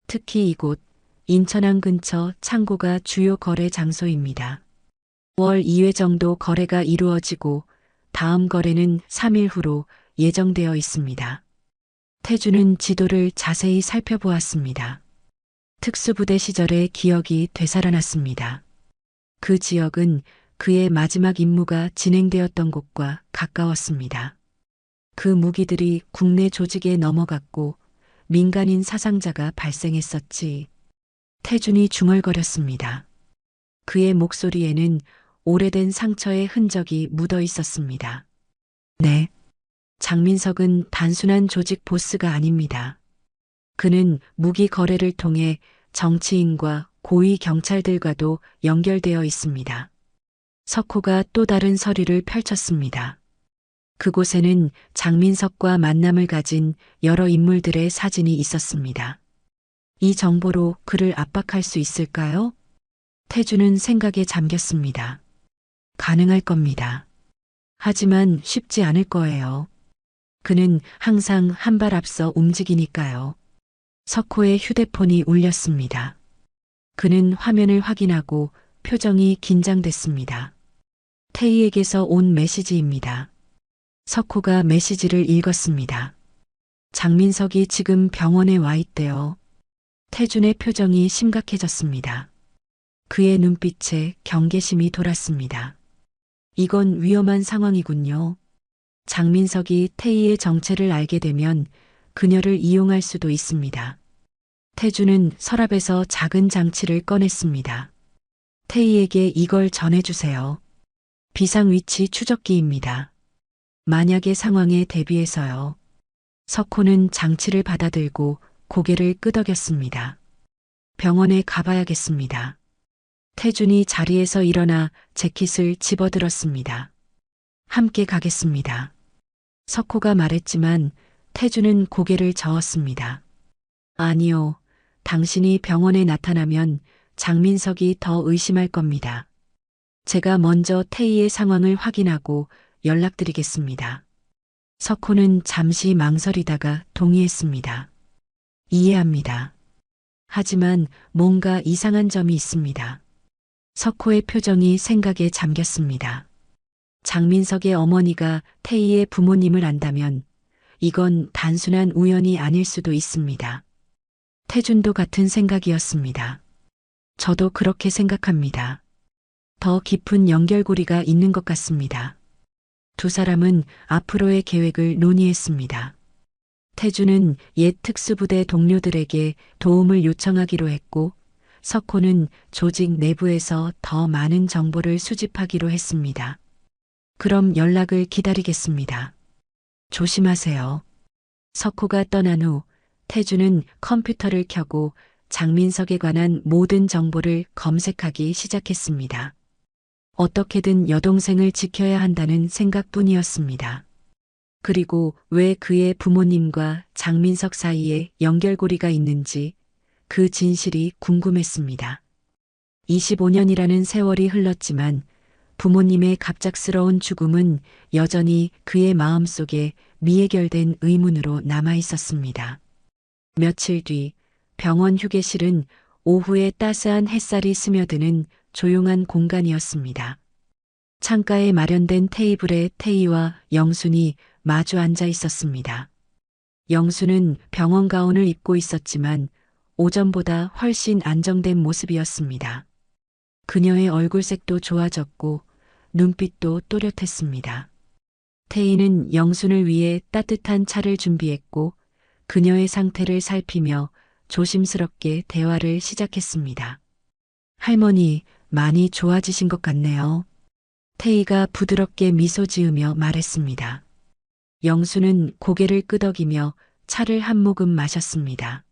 특히 이곳 인천항 근처 창고가 주요 거래 장소입니다. 월 2회 정도 거래가 이루어지고 다음 거래는 3일 후로 예정되어 있습니다. 태준은 지도를 자세히 살펴보았습니다. 특수부대 시절의 기억이 되살아났습니다. 그 지역은 그의 마지막 임무가 진행되었던 곳과 가까웠습니다. 그 무기들이 국내 조직에 넘어갔고 민간인 사상자가 발생했었지. 태준이 중얼거렸습니다. 그의 목소리에는 오래된 상처의 흔적이 묻어 있었습니다. 네. 장민석은 단순한 조직 보스가 아닙니다. 그는 무기 거래를 통해 정치인과 고위 경찰들과도 연결되어 있습니다. 석호가 또 다른 서류를 펼쳤습니다. 그곳에는 장민석과 만남을 가진 여러 인물들의 사진이 있었습니다. 이 정보로 그를 압박할 수 있을까요? 태준은 생각에 잠겼습니다. 가능할 겁니다. 하지만 쉽지 않을 거예요. 그는 항상 한 발 앞서 움직이니까요. 석호의 휴대폰이 울렸습니다. 그는 화면을 확인하고 표정이 긴장됐습니다. 태희에게서 온 메시지입니다. 석호가 메시지를 읽었습니다. 장민석이 지금 병원에 와 있대요. 태준의 표정이 심각해졌습니다. 그의 눈빛에 경계심이 돌았습니다. 이건 위험한 상황이군요. 장민석이 태희의 정체를 알게 되면 그녀를 이용할 수도 있습니다. 태준은 서랍에서 작은 장치를 꺼냈습니다. 태희에게 이걸 전해주세요. 비상위치 추적기입니다. 만약의 상황에 대비해서요. 석호는 장치를 받아들고 고개를 끄덕였습니다. 병원에 가봐야겠습니다. 태준이 자리에서 일어나 재킷을 집어들었습니다. 함께 가겠습니다. 석호가 말했지만 태준은 고개를 저었습니다. 아니요. 당신이 병원에 나타나면 장민석이 더 의심할 겁니다. 제가 먼저 태희의 상황을 확인하고 연락드리겠습니다. 석호는 잠시 망설이다가 동의했습니다. 이해합니다. 하지만 뭔가 이상한 점이 있습니다. 석호의 표정이 생각에 잠겼습니다. 장민석의 어머니가 태희의 부모님을 안다면 이건 단순한 우연이 아닐 수도 있습니다. 태준도 같은 생각이었습니다. 저도 그렇게 생각합니다. 더 깊은 연결고리가 있는 것 같습니다. 두 사람은 앞으로의 계획을 논의했습니다. 태준은 옛 특수부대 동료들에게 도움을 요청하기로 했고 석호는 조직 내부에서 더 많은 정보를 수집하기로 했습니다. 그럼 연락을 기다리겠습니다. 조심하세요. 석호가 떠난 후 태준은 컴퓨터를 켜고 장민석에 관한 모든 정보를 검색하기 시작했습니다. 어떻게든 여동생을 지켜야 한다는 생각뿐이었습니다. 그리고 왜 그의 부모님과 장민석 사이에 연결고리가 있는지, 그 진실이 궁금했습니다. 25년이라는 세월이 흘렀지만 부모님의 갑작스러운 죽음은 여전히 그의 마음속에 미해결된 의문으로 남아 있었습니다. 며칠 뒤 병원 휴게실은 오후에 따스한 햇살이 스며드는 조용한 공간이었습니다. 창가에 마련된 테이블에 태희와 영순이 마주 앉아 있었습니다. 영순은 병원 가운을 입고 있었지만 오전보다 훨씬 안정된 모습이었습니다. 그녀의 얼굴색도 좋아졌고 눈빛도 또렷했습니다. 태희는 영순을 위해 따뜻한 차를 준비했고 그녀의 상태를 살피며 조심스럽게 대화를 시작했습니다. 할머니, 많이 좋아지신 것 같네요. 태희가 부드럽게 미소 지으며 말했습니다. 영수는 고개를 끄덕이며 차를 한 모금 마셨습니다.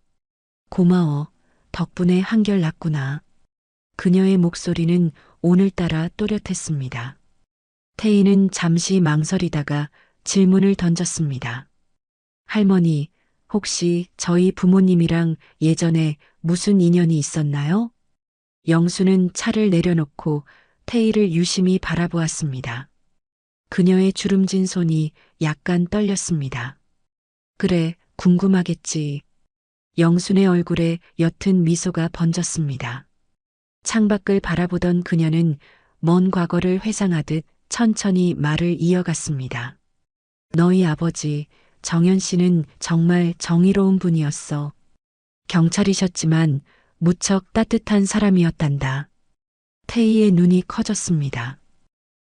고마워. 덕분에 한결 낫구나. 그녀의 목소리는 오늘따라 또렷했습니다. 태희는 잠시 망설이다가 질문을 던졌습니다. 할머니, 혹시 저희 부모님이랑 예전에 무슨 인연이 있었나요? 영수는 차를 내려놓고 태희를 유심히 바라보았습니다. 그녀의 주름진 손이 약간 떨렸습니다. 그래, 궁금하겠지. 영순의 얼굴에 옅은 미소가 번졌습니다. 창밖을 바라보던 그녀는 먼 과거를 회상하듯 천천히 말을 이어갔습니다. 너희 아버지, 정현 씨는 정말 정의로운 분이었어. 경찰이셨지만 무척 따뜻한 사람이었단다. 태희의 눈이 커졌습니다.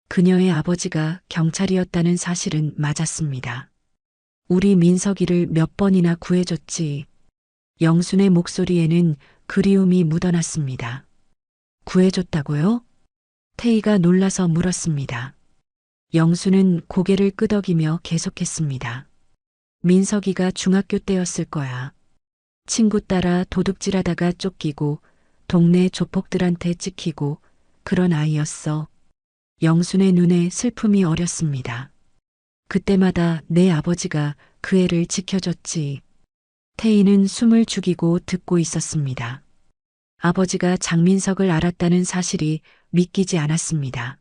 그녀의 아버지가 경찰이었다는 사실은 맞았습니다. 우리 민석이를 몇 번이나 구해줬지. 영순의 목소리에는 그리움이 묻어났습니다. 구해줬다고요? 태희가 놀라서 물었습니다. 영순은 고개를 끄덕이며 계속했습니다. 민석이가 중학교 때였을 거야. 친구 따라 도둑질하다가 쫓기고 동네 조폭들한테 찍히고 그런 아이였어. 영순의 눈에 슬픔이 어렸습니다. 그때마다 내 아버지가 그 애를 지켜줬지. 태희는 숨을 죽이고 듣고 있었습니다. 아버지가 장민석을 알았다는 사실이 믿기지 않았습니다.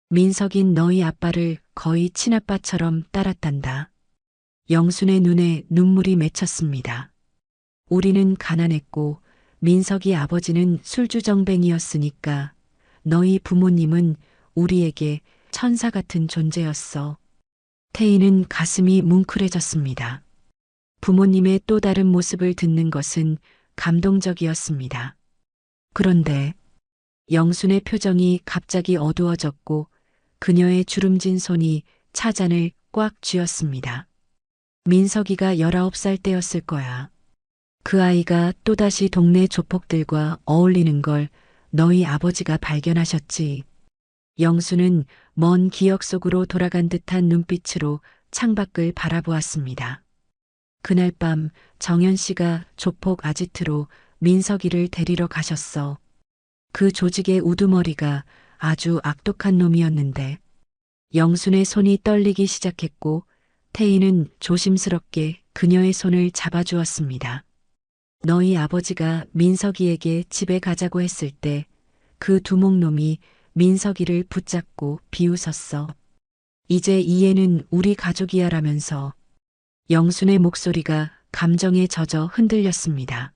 민석인 너희 아빠를 거의 친아빠처럼 따랐단다. 영순의 눈에 눈물이 맺혔습니다. 우리는 가난했고 민석이 아버지는 술주정뱅이였으니까 너희 부모님은 우리에게 천사 같은 존재였어. 태희는 가슴이 뭉클해졌습니다. 부모님의 또 다른 모습을 듣는 것은 감동적이었습니다. 그런데 영순의 표정이 갑자기 어두워졌고 그녀의 주름진 손이 차잔을 꽉 쥐었습니다. 민석이가 19살 때였을 거야. 그 아이가 또다시 동네 조폭들과 어울리는 걸 너희 아버지가 발견하셨지. 영수는 먼 기억 속으로 돌아간 듯한 눈빛으로 창밖을 바라보았습니다. 그날 밤 정현 씨가 조폭 아지트로 민석이를 데리러 가셨어. 그 조직의 우두머리가 아주 악독한 놈이었는데 영순의 손이 떨리기 시작했고 태희는 조심스럽게 그녀의 손을 잡아주었습니다. 너희 아버지가 민석이에게 집에 가자고 했을 때 그 두목놈이 민석이를 붙잡고 비웃었어. 이제 이 애는 우리 가족이야라면서. 영순의 목소리가 감정에 젖어 흔들렸습니다.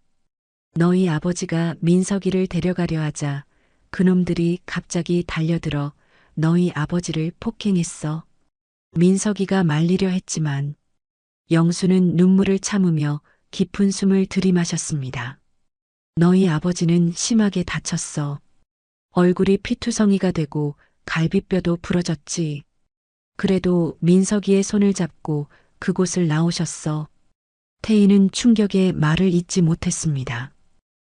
너희 아버지가 민석이를 데려가려 하자 그놈들이 갑자기 달려들어 너희 아버지를 폭행했어. 민석이가 말리려 했지만 영수는 눈물을 참으며 깊은 숨을 들이마셨습니다. 너희 아버지는 심하게 다쳤어. 얼굴이 피투성이가 되고 갈비뼈도 부러졌지. 그래도 민석이의 손을 잡고 그곳을 나오셨어. 태희는 충격에 말을 잇지 못했습니다.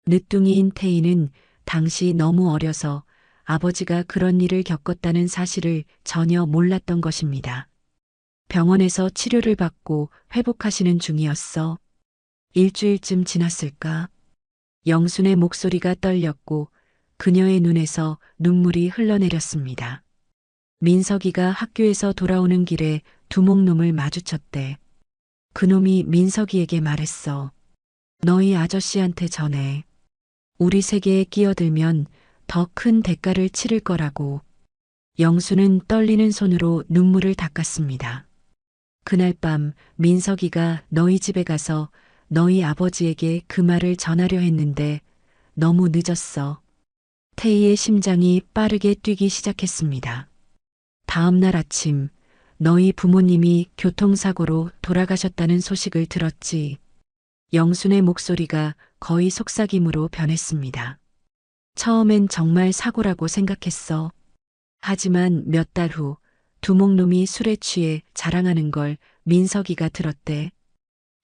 늦둥이인 태희는 당시 너무 어려서 아버지가 그런 일을 겪었다는 사실을 전혀 몰랐던 것입니다. 병원에서 치료를 받고 회복하시는 중이었어. 일주일쯤 지났을까? 영순의 목소리가 떨렸고 그녀의 눈에서 눈물이 흘러내렸습니다. 민석이가 학교에서 돌아오는 길에 두목놈을 마주쳤대. 그놈이 민석이에게 말했어. 너희 아저씨한테 전해. 우리 세계에 끼어들면 더 큰 대가를 치를 거라고. 영수는 떨리는 손으로 눈물을 닦았습니다. 그날 밤 민석이가 너희 집에 가서 너희 아버지에게 그 말을 전하려 했는데 너무 늦었어. 태희의 심장이 빠르게 뛰기 시작했습니다. 다음 날 아침 너희 부모님이 교통사고로 돌아가셨다는 소식을 들었지. 영순의 목소리가 거의 속삭임으로 변했습니다. 처음엔 정말 사고라고 생각했어. 하지만 몇 달 후 두목놈이 술에 취해 자랑하는 걸 민석이가 들었대.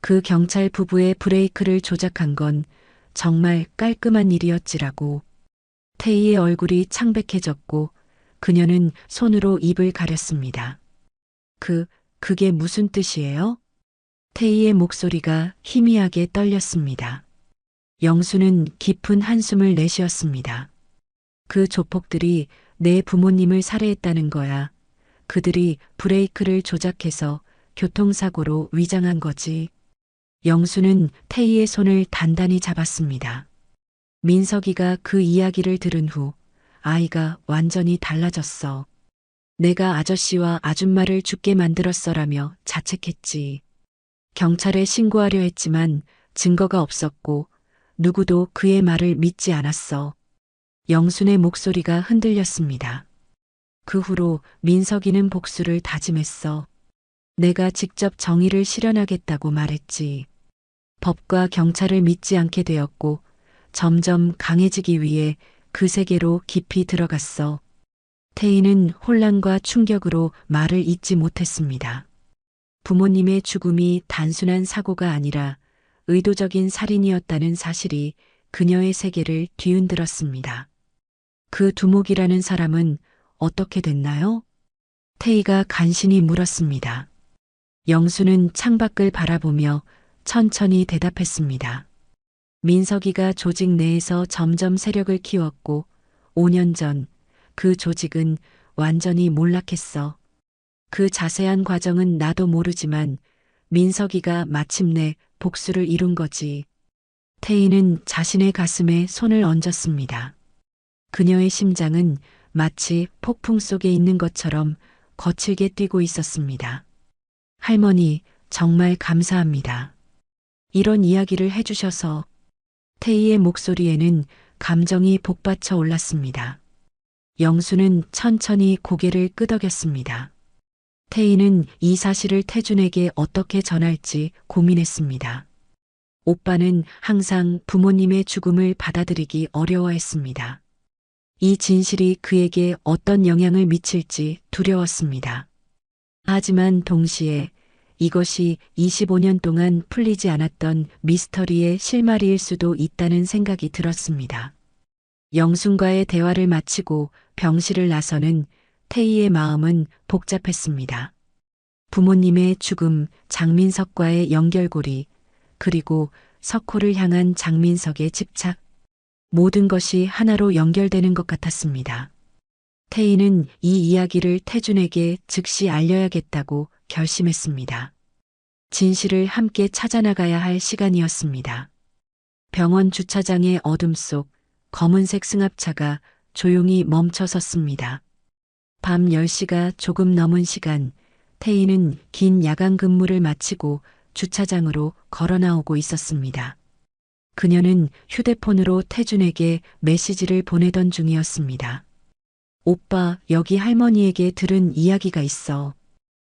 그 경찰 부부의 브레이크를 조작한 건 정말 깔끔한 일이었지라고. 태희의 얼굴이 창백해졌고 그녀는 손으로 입을 가렸습니다. 그게 무슨 뜻이에요? 태희의 목소리가 희미하게 떨렸습니다. 영수는 깊은 한숨을 내쉬었습니다. 그 조폭들이 내 부모님을 살해했다는 거야. 그들이 브레이크를 조작해서 교통사고로 위장한 거지. 영수는 태희의 손을 단단히 잡았습니다. 민석이가 그 이야기를 들은 후 아이가 완전히 달라졌어. 내가 아저씨와 아줌마를 죽게 만들었어라며 자책했지. 경찰에 신고하려 했지만 증거가 없었고 누구도 그의 말을 믿지 않았어. 영순의 목소리가 흔들렸습니다. 그 후로 민석이는 복수를 다짐했어. 내가 직접 정의를 실현하겠다고 말했지. 법과 경찰을 믿지 않게 되었고 점점 강해지기 위해 그 세계로 깊이 들어갔어. 태희는 혼란과 충격으로 말을 잇지 못했습니다. 부모님의 죽음이 단순한 사고가 아니라 의도적인 살인이었다는 사실이 그녀의 세계를 뒤흔들었습니다. 그 두목이라는 사람은 어떻게 됐나요? 태희가 간신히 물었습니다. 영수는 창밖을 바라보며 천천히 대답했습니다. 민석이가 조직 내에서 점점 세력을 키웠고 5년 전 그 조직은 완전히 몰락했어. 그 자세한 과정은 나도 모르지만 민석이가 마침내 복수를 이룬 거지. 태희는 자신의 가슴에 손을 얹었습니다. 그녀의 심장은 마치 폭풍 속에 있는 것처럼 거칠게 뛰고 있었습니다. 할머니, 정말 감사합니다. 이런 이야기를 해주셔서. 태희의 목소리에는 감정이 복받쳐 올랐습니다. 영수는 천천히 고개를 끄덕였습니다. 태희는 이 사실을 태준에게 어떻게 전할지 고민했습니다. 오빠는 항상 부모님의 죽음을 받아들이기 어려워했습니다. 이 진실이 그에게 어떤 영향을 미칠지 두려웠습니다. 하지만 동시에 이것이 25년 동안 풀리지 않았던 미스터리의 실마리일 수도 있다는 생각이 들었습니다. 영순과의 대화를 마치고 병실을 나서는 태희의 마음은 복잡했습니다. 부모님의 죽음, 장민석과의 연결고리, 그리고 석호를 향한 장민석의 집착. 모든 것이 하나로 연결되는 것 같았습니다. 태희는 이 이야기를 태준에게 즉시 알려야겠다고 결심했습니다. 진실을 함께 찾아나가야 할 시간이었습니다. 병원 주차장의 어둠 속 검은색 승합차가 조용히 멈춰 섰습니다. 밤 10시가 조금 넘은 시간, 태희는 긴 야간 근무를 마치고 주차장으로 걸어 나오고 있었습니다. 그녀는 휴대폰으로 태준에게 메시지를 보내던 중이었습니다. 오빠, 여기 할머니에게 들은 이야기가 있어.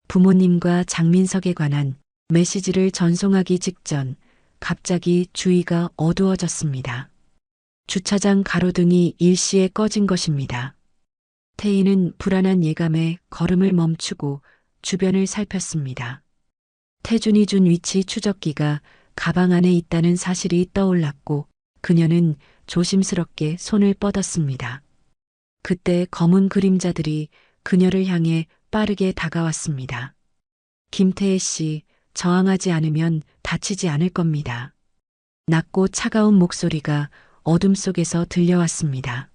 부모님과 장민석에 관한 메시지를 전송하기 직전 갑자기 주위가 어두워졌습니다. 주차장 가로등이 일시에 꺼진 것입니다. 태희는 불안한 예감에 걸음을 멈추고 주변을 살폈습니다. 태준이 준 위치 추적기가 가방 안에 있다는 사실이 떠올랐고 그녀는 조심스럽게 손을 뻗었습니다. 그때 검은 그림자들이 그녀를 향해 빠르게 다가왔습니다. 김태혜 씨, 저항하지 않으면 다치지 않을 겁니다. 낮고 차가운 목소리가 어둠 속에서 들려왔습니다.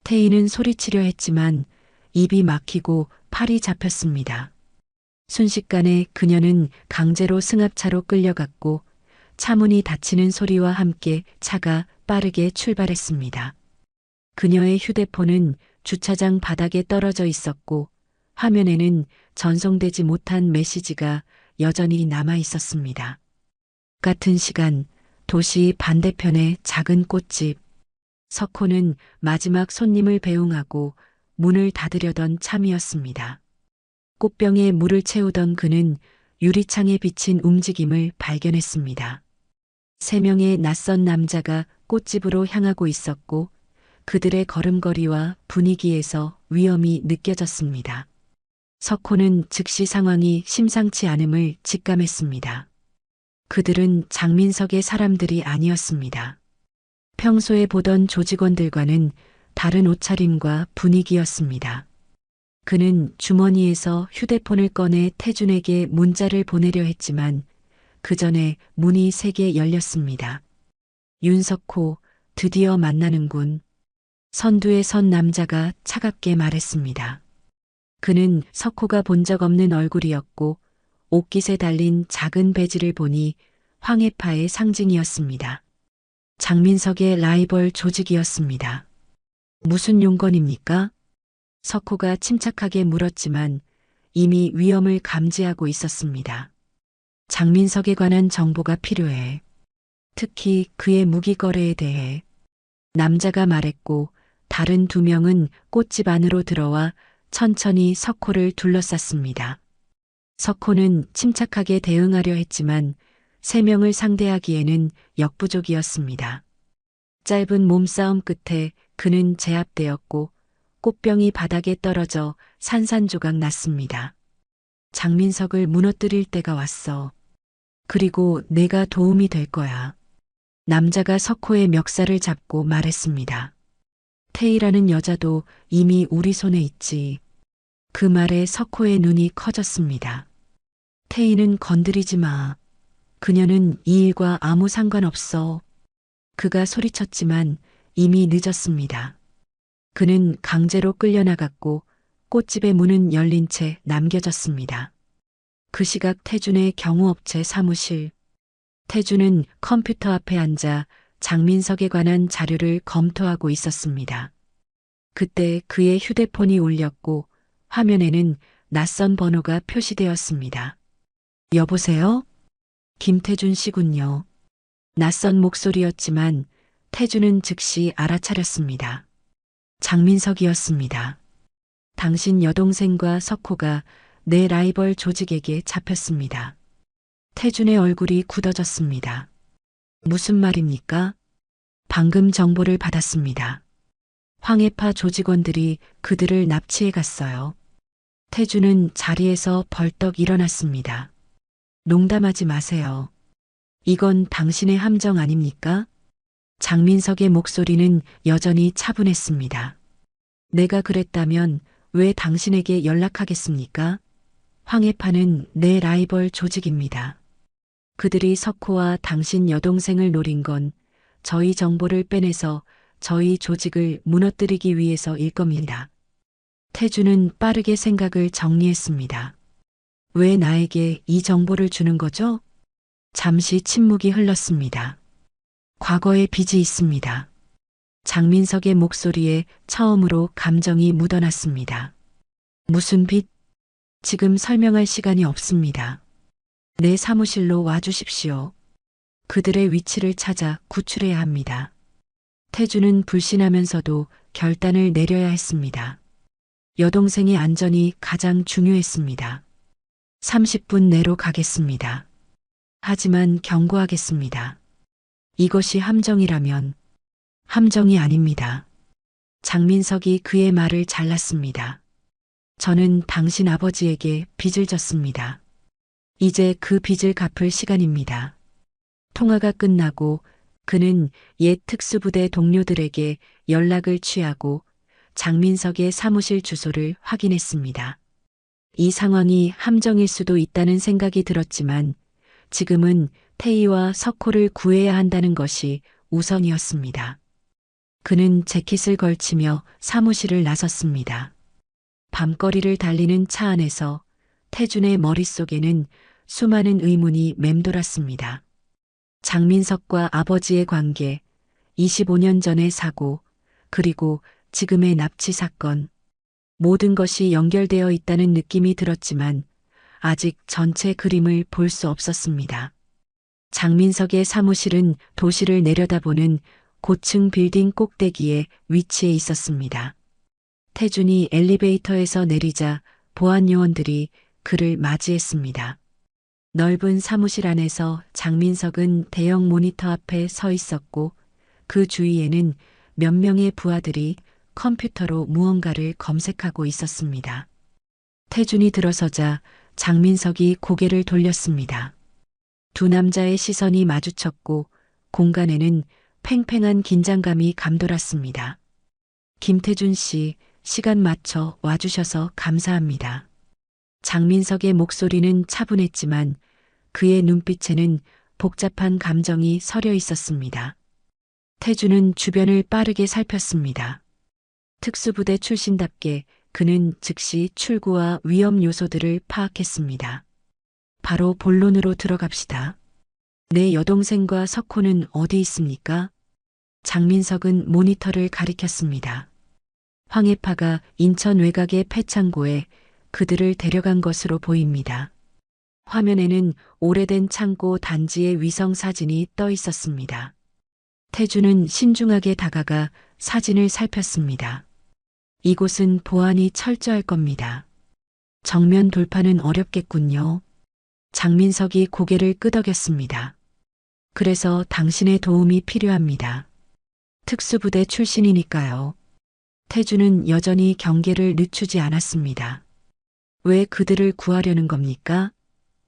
태희는 소리치려 했지만 입이 막히고 팔이 잡혔습니다. 순식간에 그녀는 강제로 승합차로 끌려갔고 차문이 닫히는 소리와 함께 차가 빠르게 출발했습니다. 그녀의 휴대폰은 주차장 바닥에 떨어져 있었고 화면에는 전송되지 못한 메시지가 여전히 남아 있었습니다. 같은 시간 도시 반대편의 작은 꽃집. 석호는 마지막 손님을 배웅하고 문을 닫으려던 참이었습니다. 꽃병에 물을 채우던 그는 유리창에 비친 움직임을 발견했습니다. 3명의 낯선 남자가 꽃집으로 향하고 있었고 그들의 걸음걸이와 분위기에서 위험이 느껴졌습니다. 석호는 즉시 상황이 심상치 않음을 직감했습니다. 그들은 장민석의 사람들이 아니었습니다. 평소에 보던 조직원들과는 다른 옷차림과 분위기였습니다. 그는 주머니에서 휴대폰을 꺼내 태준에게 문자를 보내려 했지만 그 전에 문이 3개 열렸습니다. 윤석호, 드디어 만나는군. 선두에 선 남자가 차갑게 말했습니다. 그는 석호가 본 적 없는 얼굴이었고 옷깃에 달린 작은 배지를 보니 황해파의 상징이었습니다. 장민석의 라이벌 조직이었습니다. 무슨 용건입니까? 석호가 침착하게 물었지만 이미 위험을 감지하고 있었습니다. 장민석에 관한 정보가 필요해. 특히 그의 무기 거래에 대해. 남자가 말했고 다른 2명은 꽃집 안으로 들어와 천천히 석호를 둘러쌌습니다. 석호는 침착하게 대응하려 했지만 3명을 상대하기에는 역부족이었습니다. 짧은 몸싸움 끝에 그는 제압되었고 꽃병이 바닥에 떨어져 산산조각 났습니다. 장민석을 무너뜨릴 때가 왔어. 그리고 내가 도움이 될 거야. 남자가 석호의 멱살을 잡고 말했습니다. 태희라는 여자도 이미 우리 손에 있지. 그 말에 석호의 눈이 커졌습니다. 태희는 건드리지 마. 그녀는 이 일과 아무 상관없어. 그가 소리쳤지만 이미 늦었습니다. 그는 강제로 끌려나갔고 꽃집의 문은 열린 채 남겨졌습니다. 그 시각 태준의 경호업체 사무실. 태준은 컴퓨터 앞에 앉아 장민석에 관한 자료를 검토하고 있었습니다. 그때 그의 휴대폰이 울렸고 화면에는 낯선 번호가 표시되었습니다. 여보세요? 김태준 씨군요. 낯선 목소리였지만 태준은 즉시 알아차렸습니다. 장민석이었습니다. 당신 여동생과 석호가 내 라이벌 조직에게 잡혔습니다. 태준의 얼굴이 굳어졌습니다. 무슨 말입니까? 방금 정보를 받았습니다. 황해파 조직원들이 그들을 납치해 갔어요. 태준은 자리에서 벌떡 일어났습니다. 농담하지 마세요. 이건 당신의 함정 아닙니까? 장민석의 목소리는 여전히 차분했습니다. 내가 그랬다면 왜 당신에게 연락하겠습니까? 황해파는 내 라이벌 조직입니다. 그들이 석호와 당신 여동생을 노린 건 저희 정보를 빼내서 저희 조직을 무너뜨리기 위해서일 겁니다. 태준은 빠르게 생각을 정리했습니다. 왜 나에게 이 정보를 주는 거죠? 잠시 침묵이 흘렀습니다. 과거의 빚이 있습니다. 장민석의 목소리에 처음으로 감정이 묻어났습니다. 무슨 빚? 지금 설명할 시간이 없습니다. 내 사무실로 와주십시오. 그들의 위치를 찾아 구출해야 합니다. 태준은 불신하면서도 결단을 내려야 했습니다. 여동생의 안전이 가장 중요했습니다. 30분 내로 가겠습니다. 하지만 경고하겠습니다. 이것이 함정이라면 함정이 아닙니다. 장민석이 그의 말을 잘랐습니다. 저는 당신 아버지에게 빚을 졌습니다. 이제 그 빚을 갚을 시간입니다. 통화가 끝나고 그는 옛 특수부대 동료들에게 연락을 취하고 장민석의 사무실 주소를 확인했습니다. 이 상황이 함정일 수도 있다는 생각이 들었지만 지금은 태희와 석호를 구해야 한다는 것이 우선이었습니다. 그는 재킷을 걸치며 사무실을 나섰습니다. 밤거리를 달리는 차 안에서 태준의 머릿속에는 수많은 의문이 맴돌았습니다. 장민석과 아버지의 관계, 25년 전의 사고, 그리고 지금의 납치 사건. 모든 것이 연결되어 있다는 느낌이 들었지만 아직 전체 그림을 볼 수 없었습니다. 장민석의 사무실은 도시를 내려다보는 고층 빌딩 꼭대기에 위치해 있었습니다. 태준이 엘리베이터에서 내리자 보안 요원들이 그를 맞이했습니다. 넓은 사무실 안에서 장민석은 대형 모니터 앞에 서 있었고 그 주위에는 몇 명의 부하들이 컴퓨터로 무언가를 검색하고 있었습니다. 태준이 들어서자 장민석이 고개를 돌렸습니다. 두 남자의 시선이 마주쳤고 공간에는 팽팽한 긴장감이 감돌았습니다. 김태준 씨, 시간 맞춰 와주셔서 감사합니다. 장민석의 목소리는 차분했지만 그의 눈빛에는 복잡한 감정이 서려 있었습니다. 태준은 주변을 빠르게 살폈습니다. 특수부대 출신답게 그는 즉시 출구와 위험 요소들을 파악했습니다. 바로 본론으로 들어갑시다. 내 여동생과 석호는 어디 있습니까? 장민석은 모니터를 가리켰습니다. 황해파가 인천 외곽의 폐창고에 그들을 데려간 것으로 보입니다. 화면에는 오래된 창고 단지의 위성 사진이 떠 있었습니다. 태준은 신중하게 다가가 사진을 살폈습니다. 이곳은 보안이 철저할 겁니다. 정면 돌파는 어렵겠군요. 장민석이 고개를 끄덕였습니다. 그래서 당신의 도움이 필요합니다. 특수부대 출신이니까요. 태준은 여전히 경계를 늦추지 않았습니다. 왜 그들을 구하려는 겁니까?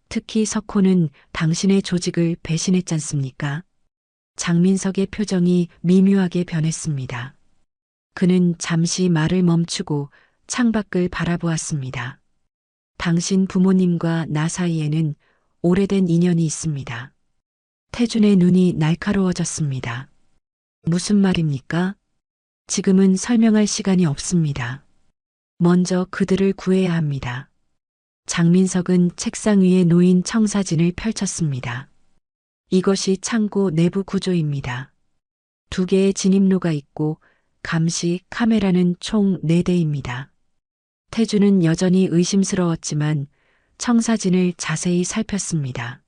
특히 석호는 당신의 조직을 배신했잖습니까? 장민석의 표정이 미묘하게 변했습니다. 그는 잠시 말을 멈추고 창밖을 바라보았습니다. 당신 부모님과 나 사이에는 오래된 인연이 있습니다. 태준의 눈이 날카로워졌습니다. 무슨 말입니까? 지금은 설명할 시간이 없습니다. 먼저 그들을 구해야 합니다. 장민석은 책상 위에 놓인 청사진을 펼쳤습니다. 이것이 창고 내부 구조입니다. 2개의 진입로가 있고 감시 카메라는 총 4대입니다. 태준은 여전히 의심스러웠지만 청사진을 자세히 살폈습니다.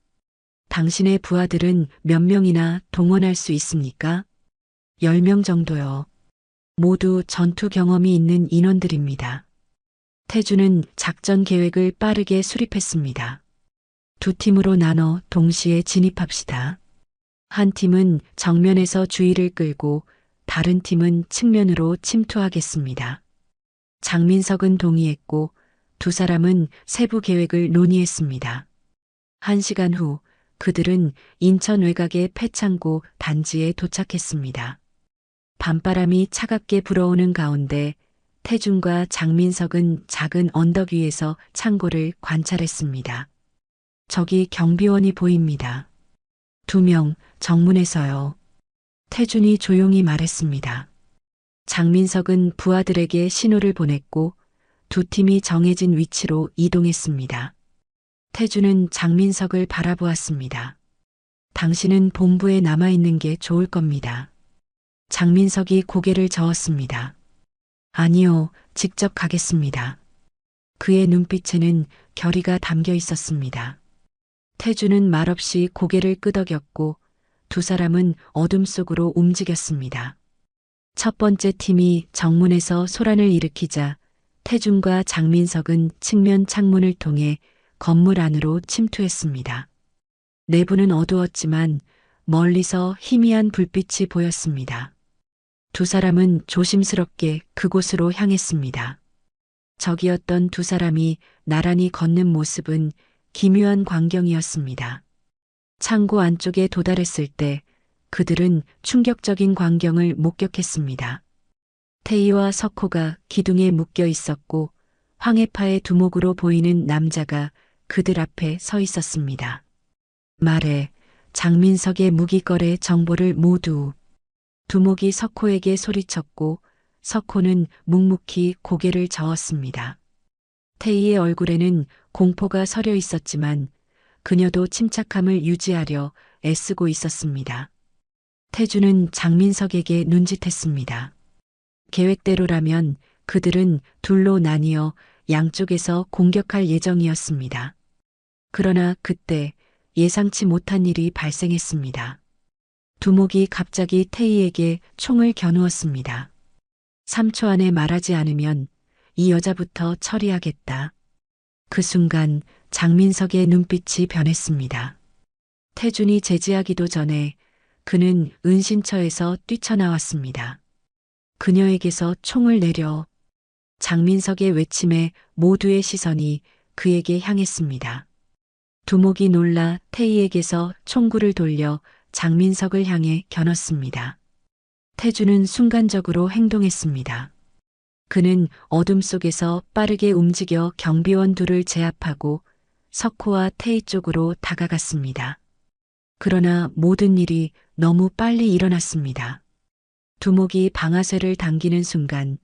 당신의 부하들은 몇 명이나 동원할 수 있습니까? 10명 정도요. 모두 전투 경험이 있는 인원들입니다. 태준은 작전 계획을 빠르게 수립했습니다. 2팀으로 나눠 동시에 진입합시다. 한 팀은 정면에서 주의를 끌고 다른 팀은 측면으로 침투하겠습니다. 장민석은 동의했고 2 사람은 세부 계획을 논의했습니다. 1시간 후 그들은 인천 외곽의 폐창고 단지에 도착했습니다. 밤바람이 차갑게 불어오는 가운데 태준과 장민석은 작은 언덕 위에서 창고를 관찰했습니다. 저기 경비원이 보입니다. 2명 정문에서요. 태준이 조용히 말했습니다. 장민석은 부하들에게 신호를 보냈고 2 팀이 정해진 위치로 이동했습니다. 태준은 장민석을 바라보았습니다. 당신은 본부에 남아있는 게 좋을 겁니다. 장민석이 고개를 저었습니다. 아니요, 직접 가겠습니다. 그의 눈빛에는 결의가 담겨 있었습니다. 태준은 말없이 고개를 끄덕였고 2 사람은 어둠 속으로 움직였습니다. 첫 번째 팀이 정문에서 소란을 일으키자 태준과 장민석은 측면 창문을 통해 건물 안으로 침투했습니다. 내부는 어두웠지만 멀리서 희미한 불빛이 보였습니다. 2 사람은 조심스럽게 그곳으로 향했습니다. 적이었던 2 사람이 나란히 걷는 모습은 기묘한 광경이었습니다. 창고 안쪽에 도달했을 때 그들은 충격적인 광경을 목격했습니다. 태희와 석호가 기둥에 묶여 있었고 황해파의 두목으로 보이는 남자가 그들 앞에 서 있었습니다. 말해 장민석의 무기거래 정보를 모두. 두목이 석호에게 소리쳤고 석호는 묵묵히 고개를 저었습니다. 태희의 얼굴에는 공포가 서려 있었지만 그녀도 침착함을 유지하려 애쓰고 있었습니다. 태주는 장민석에게 눈짓했습니다. 계획대로라면 그들은 둘로 나뉘어 양쪽에서 공격할 예정이었습니다. 그러나 그때 예상치 못한 일이 발생했습니다. 두목이 갑자기 태희에게 총을 겨누었습니다. 3초 안에 말하지 않으면 이 여자부터 처리하겠다. 그 순간 장민석의 눈빛이 변했습니다. 태준이 제지하기도 전에 그는 은신처에서 뛰쳐나왔습니다. 그녀에게서 총을 내려. 장민석의 외침에 모두의 시선이 그에게 향했습니다. 두목이 놀라 태희에게서 총구를 돌려 장민석을 향해 겨눴습니다. 태주는 순간적으로 행동했습니다. 그는 어둠 속에서 빠르게 움직여 경비원 둘을 제압하고 석호와 태희 쪽으로 다가갔습니다. 그러나 모든 일이 너무 빨리 일어났습니다. 두목이 방아쇠를 당기는 순간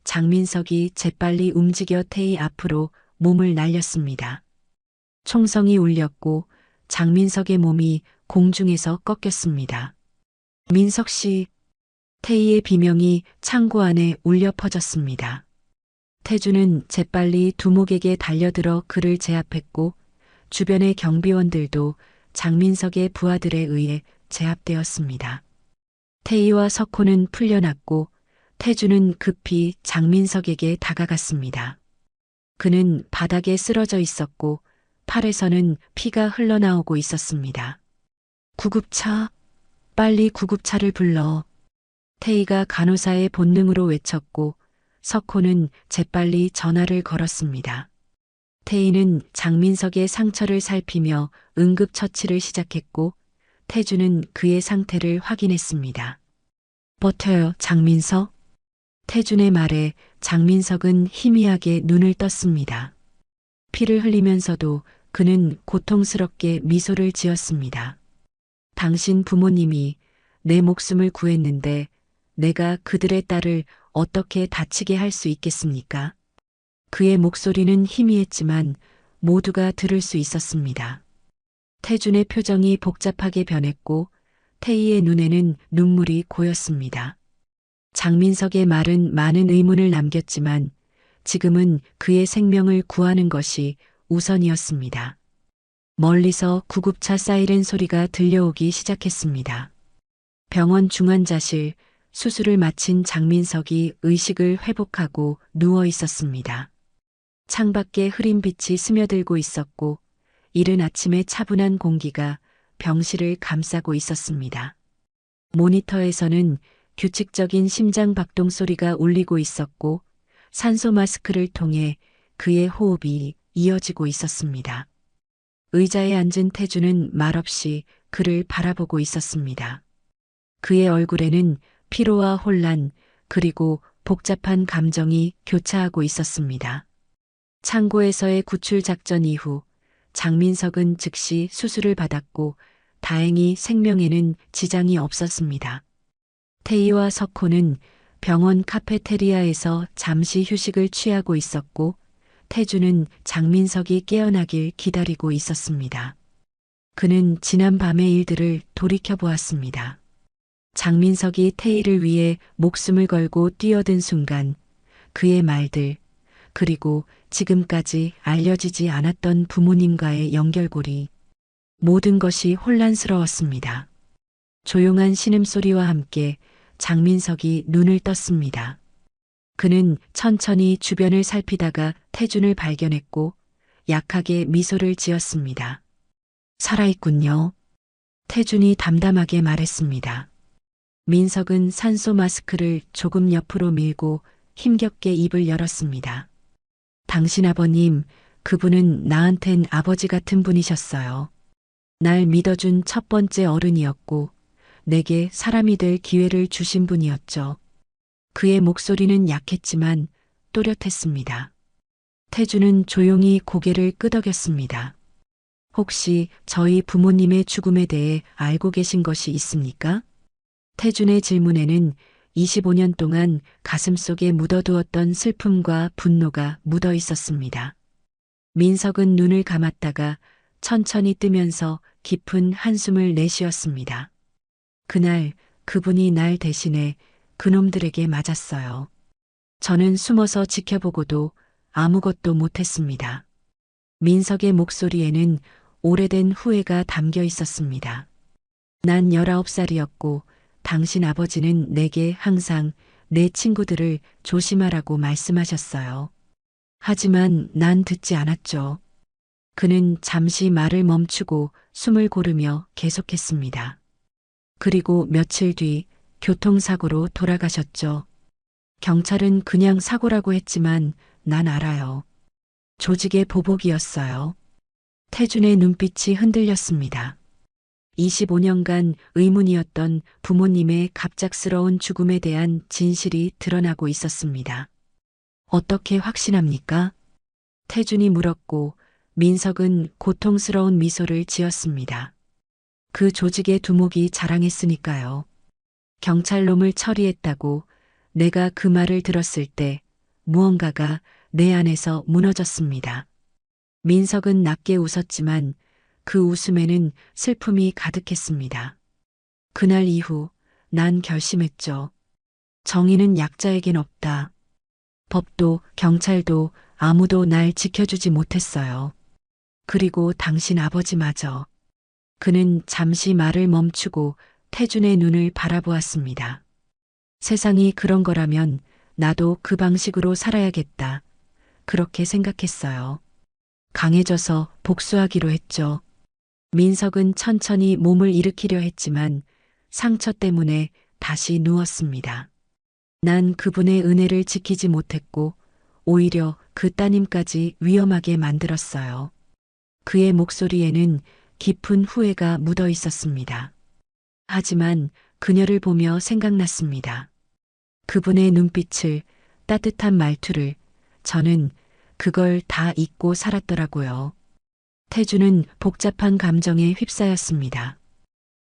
장민석이 재빨리 움직여 태희 앞으로 몸을 날렸습니다. 총성이 울렸고 장민석의 몸이 공중에서 꺾였습니다. 민석 씨, 태희의 비명이 창고 안에 울려 퍼졌습니다. 태주는 재빨리 두목에게 달려들어 그를 제압했고 주변의 경비원들도 장민석의 부하들에 의해 제압되었습니다. 태희와 석호는 풀려났고 태주는 급히 장민석에게 다가갔습니다. 그는 바닥에 쓰러져 있었고 팔에서는 피가 흘러나오고 있었습니다. 구급차, 빨리 구급차를 불러. 태희가 간호사의 본능으로 외쳤고 석호는 재빨리 전화를 걸었습니다. 태희는 장민석의 상처를 살피며 응급처치를 시작했고 태주는 그의 상태를 확인했습니다. 버텨요, 장민석. 태준의 말에 장민석은 희미하게 눈을 떴습니다. 피를 흘리면서도 그는 고통스럽게 미소를 지었습니다. 당신 부모님이 내 목숨을 구했는데 내가 그들의 딸을 어떻게 다치게 할 수 있겠습니까? 그의 목소리는 희미했지만 모두가 들을 수 있었습니다. 태준의 표정이 복잡하게 변했고 태희의 눈에는 눈물이 고였습니다. 장민석의 말은 많은 의문을 남겼지만 지금은 그의 생명을 구하는 것이 우선이었습니다. 멀리서 구급차 사이렌 소리가 들려오기 시작했습니다. 병원 중환자실, 수술을 마친 장민석이 의식을 회복하고 누워 있었습니다. 창밖에 흐린 빛이 스며들고 있었고 이른 아침의 차분한 공기가 병실을 감싸고 있었습니다. 모니터에서는 규칙적인 심장 박동 소리가 울리고 있었고 산소 마스크를 통해 그의 호흡이 이어지고 있었습니다. 의자에 앉은 태주는 말없이 그를 바라보고 있었습니다. 그의 얼굴에는 피로와 혼란 그리고 복잡한 감정이 교차하고 있었습니다. 창고에서의 구출 작전 이후 장민석은 즉시 수술을 받았고 다행히 생명에는 지장이 없었습니다. 태희와 석호는 병원 카페테리아에서 잠시 휴식을 취하고 있었고 태주는 장민석이 깨어나길 기다리고 있었습니다. 그는 지난 밤의 일들을 돌이켜보았습니다. 장민석이 태희를 위해 목숨을 걸고 뛰어든 순간 그의 말들 그리고 지금까지 알려지지 않았던 부모님과의 연결고리 모든 것이 혼란스러웠습니다. 조용한 신음소리와 함께 장민석이 눈을 떴습니다. 그는 천천히 주변을 살피다가 태준을 발견했고 약하게 미소를 지었습니다. 살아있군요. 태준이 담담하게 말했습니다. 민석은 산소 마스크를 조금 옆으로 밀고 힘겹게 입을 열었습니다. 당신 아버님, 그분은 나한텐 아버지 같은 분이셨어요. 날 믿어준 첫 번째 어른이었고 내게 사람이 될 기회를 주신 분이었죠. 그의 목소리는 약했지만 또렷했습니다. 태주는 조용히 고개를 끄덕였습니다. 혹시 저희 부모님의 죽음에 대해 알고 계신 것이 있습니까? 태준의 질문에는 25년 동안 가슴속에 묻어두었던 슬픔과 분노가 묻어 있었습니다. 민석은 눈을 감았다가 천천히 뜨면서 깊은 한숨을 내쉬었습니다. 그날 그분이 날 대신해 그놈들에게 맞았어요. 저는 숨어서 지켜보고도 아무것도 못했습니다. 민석의 목소리에는 오래된 후회가 담겨 있었습니다. 난 19살이었고 당신 아버지는 내게 항상 내 친구들을 조심하라고 말씀하셨어요. 하지만 난 듣지 않았죠. 그는 잠시 말을 멈추고 숨을 고르며 계속했습니다. 그리고 며칠 뒤 교통사고로 돌아가셨죠. 경찰은 그냥 사고라고 했지만 난 알아요. 조직의 보복이었어요. 태준의 눈빛이 흔들렸습니다. 25년간 의문이었던 부모님의 갑작스러운 죽음에 대한 진실이 드러나고 있었습니다. 어떻게 확신합니까? 태준이 물었고 민석은 고통스러운 미소를 지었습니다. 그 조직의 두목이 자랑했으니까요. 경찰놈을 처리했다고 내가 그 말을 들었을 때 무언가가 내 안에서 무너졌습니다. 민석은 낮게 웃었지만 그 웃음에는 슬픔이 가득했습니다. 그날 이후 난 결심했죠. 정의는 약자에겐 없다. 법도 경찰도 아무도 날 지켜주지 못했어요. 그리고 당신 아버지마저. 그는 잠시 말을 멈추고 태준의 눈을 바라보았습니다. 세상이 그런 거라면 나도 그 방식으로 살아야겠다. 그렇게 생각했어요. 강해져서 복수하기로 했죠. 민석은 천천히 몸을 일으키려 했지만 상처 때문에 다시 누웠습니다. 난 그분의 은혜를 지키지 못했고 오히려 그 따님까지 위험하게 만들었어요. 그의 목소리에는 깊은 후회가 묻어 있었습니다. 하지만 그녀를 보며 생각났습니다. 그분의 눈빛을, 따뜻한 말투를, 저는 그걸 다 잊고 살았더라고요. 태주는 복잡한 감정에 휩싸였습니다.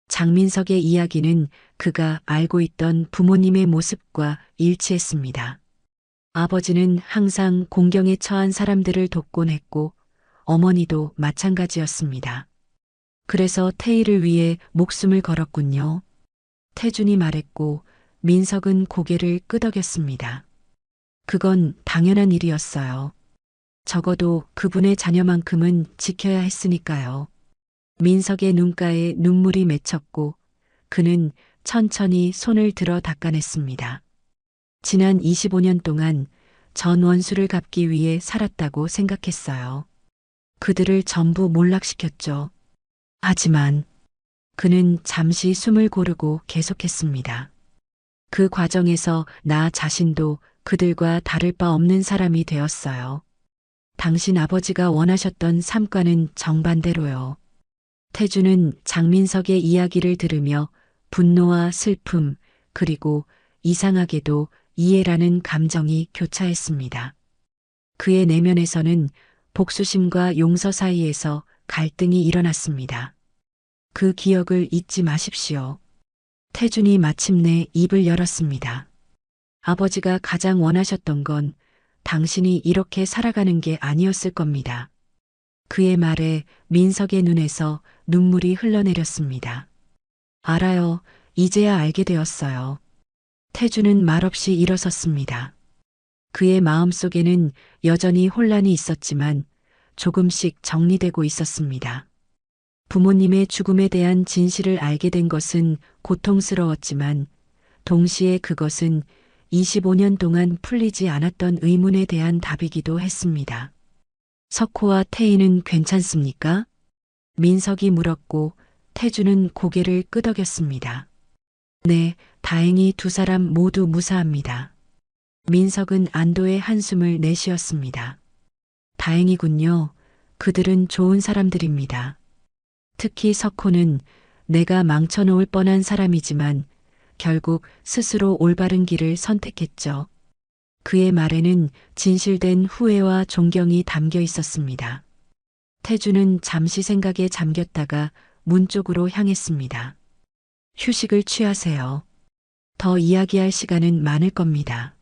장민석의 이야기는 그가 알고 있던 부모님의 모습과 일치했습니다. 아버지는 항상 공경에 처한 사람들을 돕곤 했고 어머니도 마찬가지였습니다. 그래서 태희를 위해 목숨을 걸었군요. 태준이 말했고 민석은 고개를 끄덕였습니다. 그건 당연한 일이었어요. 적어도 그분의 자녀만큼은 지켜야 했으니까요. 민석의 눈가에 눈물이 맺혔고 그는 천천히 손을 들어 닦아냈습니다. 지난 25년 동안 전 원수를 갚기 위해 살았다고 생각했어요. 그들을 전부 몰락시켰죠. 하지만 그는 잠시 숨을 고르고 계속했습니다. 그 과정에서 나 자신도 그들과 다를 바 없는 사람이 되었어요. 당신 아버지가 원하셨던 삶과는 정반대로요. 태주는 장민석의 이야기를 들으며 분노와 슬픔 그리고 이상하게도 이해라는 감정이 교차했습니다. 그의 내면에서는 복수심과 용서 사이에서 갈등이 일어났습니다. 그 기억을 잊지 마십시오. 태준이 마침내 입을 열었습니다. 아버지가 가장 원하셨던 건 당신이 이렇게 살아가는 게 아니었을 겁니다. 그의 말에 민석의 눈에서 눈물이 흘러내렸습니다. 알아요. 이제야 알게 되었어요. 태주는 말없이 일어섰습니다. 그의 마음속에는 여전히 혼란이 있었지만 조금씩 정리되고 있었습니다. 부모님의 죽음에 대한 진실을 알게 된 것은 고통스러웠지만 동시에 그것은 25년 동안 풀리지 않았던 의문에 대한 답이기도 했습니다. 석호와 태희는 괜찮습니까? 민석이 물었고 태주는 고개를 끄덕였습니다. 네, 다행히 두 사람 모두 무사합니다. 민석은 안도의 한숨을 내쉬었습니다. 다행이군요. 그들은 좋은 사람들입니다. 특히 석호는 내가 망쳐놓을 뻔한 사람이지만 결국 스스로 올바른 길을 선택했죠. 그의 말에는 진실된 후회와 존경이 담겨 있었습니다. 태주는 잠시 생각에 잠겼다가 문 쪽으로 향했습니다. 휴식을 취하세요. 더 이야기할 시간은 많을 겁니다.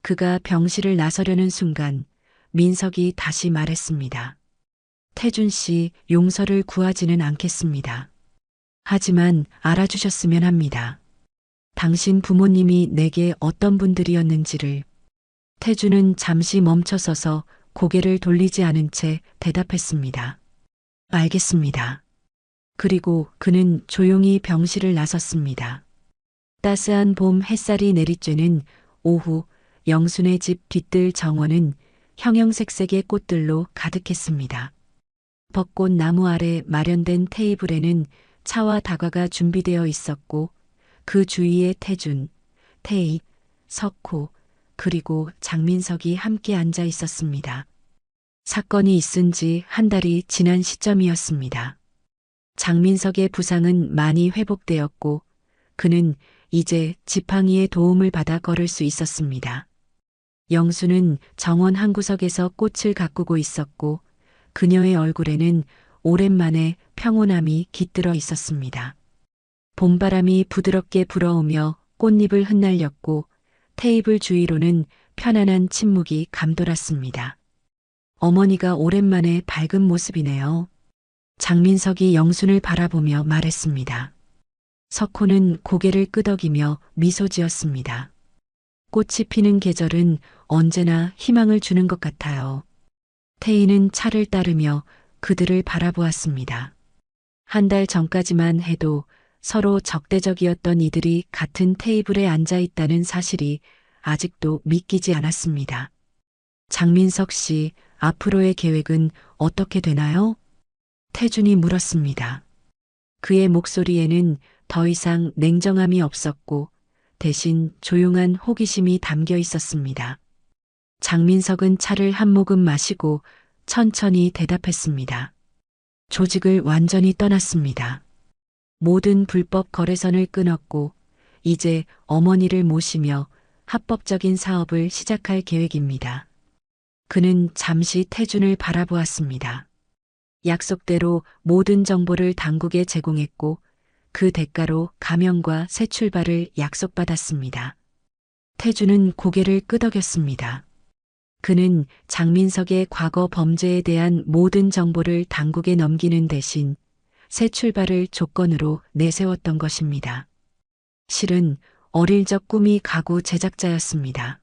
그가 병실을 나서려는 순간 민석이 다시 말했습니다. 태준 씨, 용서를 구하지는 않겠습니다. 하지만 알아주셨으면 합니다. 당신 부모님이 내게 어떤 분들이었는지를. 태준은 잠시 멈춰서서 고개를 돌리지 않은 채 대답했습니다. 알겠습니다. 그리고 그는 조용히 병실을 나섰습니다. 따스한 봄 햇살이 내리쬐는 오후, 영순의 집 뒤뜰 정원은 형형색색의 꽃들로 가득했습니다. 벚꽃 나무 아래 마련된 테이블에는 차와 다과가 준비되어 있었고 그 주위에 태준, 태희, 석호, 그리고 장민석이 함께 앉아 있었습니다. 사건이 있은 지 한 달이 지난 시점이었습니다. 장민석의 부상은 많이 회복되었고 그는 이제 지팡이의 도움을 받아 걸을 수 있었습니다. 영수는 정원 한 구석에서 꽃을 가꾸고 있었고 그녀의 얼굴에는 오랜만에 평온함이 깃들어 있었습니다. 봄바람이 부드럽게 불어오며 꽃잎을 흩날렸고 테이블 주위로는 편안한 침묵이 감돌았습니다. 어머니가 오랜만에 밝은 모습이네요. 장민석이 영순을 바라보며 말했습니다. 석호는 고개를 끄덕이며 미소 지었습니다. 꽃이 피는 계절은 언제나 희망을 주는 것 같아요. 태희는 차를 따르며 그들을 바라보았습니다. 한 달 전까지만 해도 서로 적대적이었던 이들이 같은 테이블에 앉아 있다는 사실이 아직도 믿기지 않았습니다. 장민석 씨, 앞으로의 계획은 어떻게 되나요? 태준이 물었습니다. 그의 목소리에는 더 이상 냉정함이 없었고 대신 조용한 호기심이 담겨 있었습니다. 장민석은 차를 한 모금 마시고 천천히 대답했습니다. 조직을 완전히 떠났습니다. 모든 불법 거래선을 끊었고 이제 어머니를 모시며 합법적인 사업을 시작할 계획입니다. 그는 잠시 태준을 바라보았습니다. 약속대로 모든 정보를 당국에 제공했고 그 대가로 가명과 새 출발을 약속받았습니다. 태준은 고개를 끄덕였습니다. 그는 장민석의 과거 범죄에 대한 모든 정보를 당국에 넘기는 대신 새 출발을 조건으로 내세웠던 것입니다. 실은 어릴 적 꿈이 가구 제작자였습니다.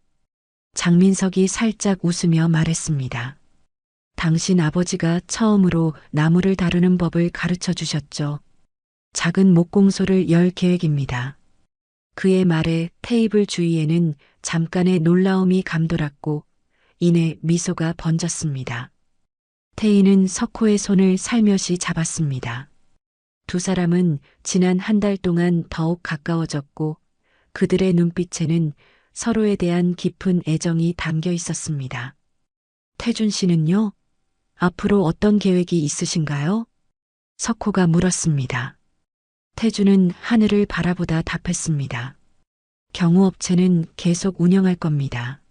장민석이 살짝 웃으며 말했습니다. 당신 아버지가 처음으로 나무를 다루는 법을 가르쳐 주셨죠. 작은 목공소를 열 계획입니다. 그의 말에 테이블 주위에는 잠깐의 놀라움이 감돌았고 이내 미소가 번졌습니다. 태희는 석호의 손을 살며시 잡았습니다. 두 사람은 지난 한 달 동안 더욱 가까워졌고 그들의 눈빛에는 서로에 대한 깊은 애정이 담겨 있었습니다. 태준 씨는요? 앞으로 어떤 계획이 있으신가요? 석호가 물었습니다. 태준은 하늘을 바라보다 답했습니다. 경호업체는 계속 운영할 겁니다.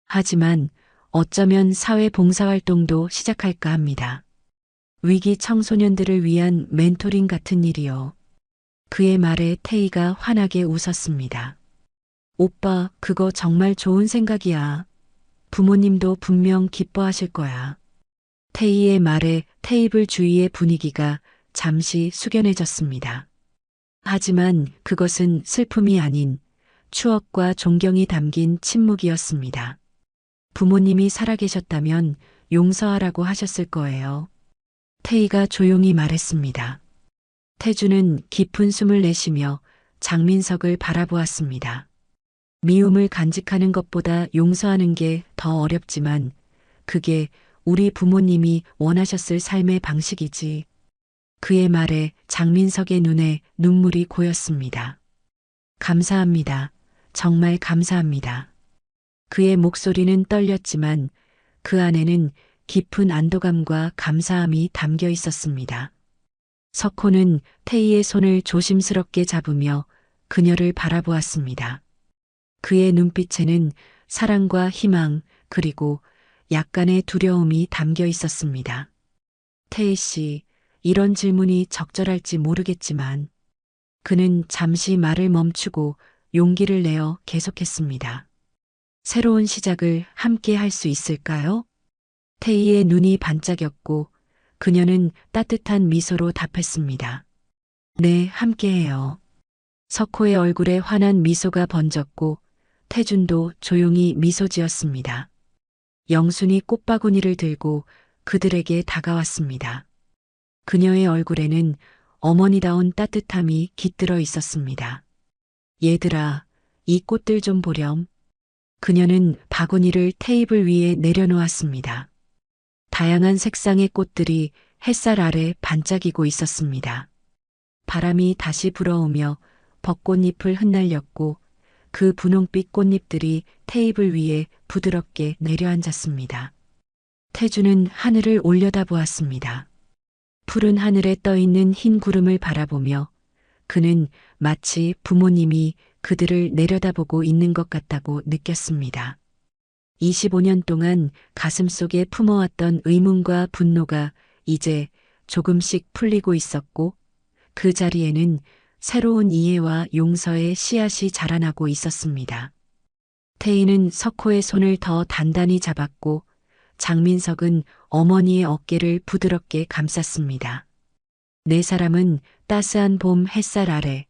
하지만 어쩌면 사회봉사활동도 시작할까 합니다. 위기 청소년들을 위한 멘토링 같은 일이요. 그의 말에 태희가 환하게 웃었습니다. 오빠, 그거 정말 좋은 생각이야. 부모님도 분명 기뻐하실 거야. 태희의 말에 테이블 주위의 분위기가 잠시 숙연해졌습니다. 하지만 그것은 슬픔이 아닌 추억과 존경이 담긴 침묵이었습니다. 부모님이 살아계셨다면 용서하라고 하셨을 거예요. 태희가 조용히 말했습니다. 태준은 깊은 숨을 내쉬며 장민석을 바라보았습니다. 미움을 간직하는 것보다 용서하는 게 더 어렵지만 그게 우리 부모님이 원하셨을 삶의 방식이지. 그의 말에 장민석의 눈에 눈물이 고였습니다. 감사합니다. 정말 감사합니다. 그의 목소리는 떨렸지만 그 안에는 깊은 안도감과 감사함이 담겨 있었습니다. 석호는 태희의 손을 조심스럽게 잡으며 그녀를 바라보았습니다. 그의 눈빛에는 사랑과 희망 그리고 약간의 두려움이 담겨 있었습니다. 태희 씨, 이런 질문이 적절할지 모르겠지만 그는 잠시 말을 멈추고 용기를 내어 계속했습니다. 새로운 시작을 함께 할 수 있을까요? 태희의 눈이 반짝였고 그녀는 따뜻한 미소로 답했습니다. 네, 함께해요. 석호의 얼굴에 환한 미소가 번졌고 태준도 조용히 미소 지었습니다. 영순이 꽃바구니를 들고 그들에게 다가왔습니다. 그녀의 얼굴에는 어머니다운 따뜻함이 깃들어 있었습니다. 얘들아, 이 꽃들 좀 보렴. 그녀는 바구니를 테이블 위에 내려놓았습니다. 다양한 색상의 꽃들이 햇살 아래 반짝이고 있었습니다. 바람이 다시 불어오며 벚꽃잎을 흩날렸고 그 분홍빛 꽃잎들이 테이블 위에 부드럽게 내려앉았습니다. 태주는 하늘을 올려다보았습니다. 푸른 하늘에 떠있는 흰 구름을 바라보며 그는 마치 부모님이 그들을 내려다보고 있는 것 같다고 느꼈습니다. 25년 동안 가슴속에 품어왔던 의문과 분노가 이제 조금씩 풀리고 있었고 그 자리에는 새로운 이해와 용서의 씨앗이 자라나고 있었습니다. 태희는 석호의 손을 더 단단히 잡았고 장민석은 어머니의 어깨를 부드럽게 감쌌습니다. 네 사람은 따스한 봄 햇살 아래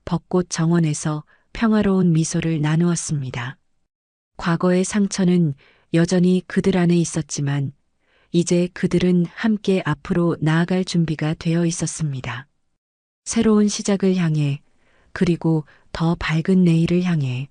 벚꽃 정원에서 평화로운 미소를 나누었습니다. 과거의 상처는 여전히 그들 안에 있었지만 이제 그들은 함께 앞으로 나아갈 준비가 되어 있었습니다. 새로운 시작을 향해 그리고 더 밝은 내일을 향해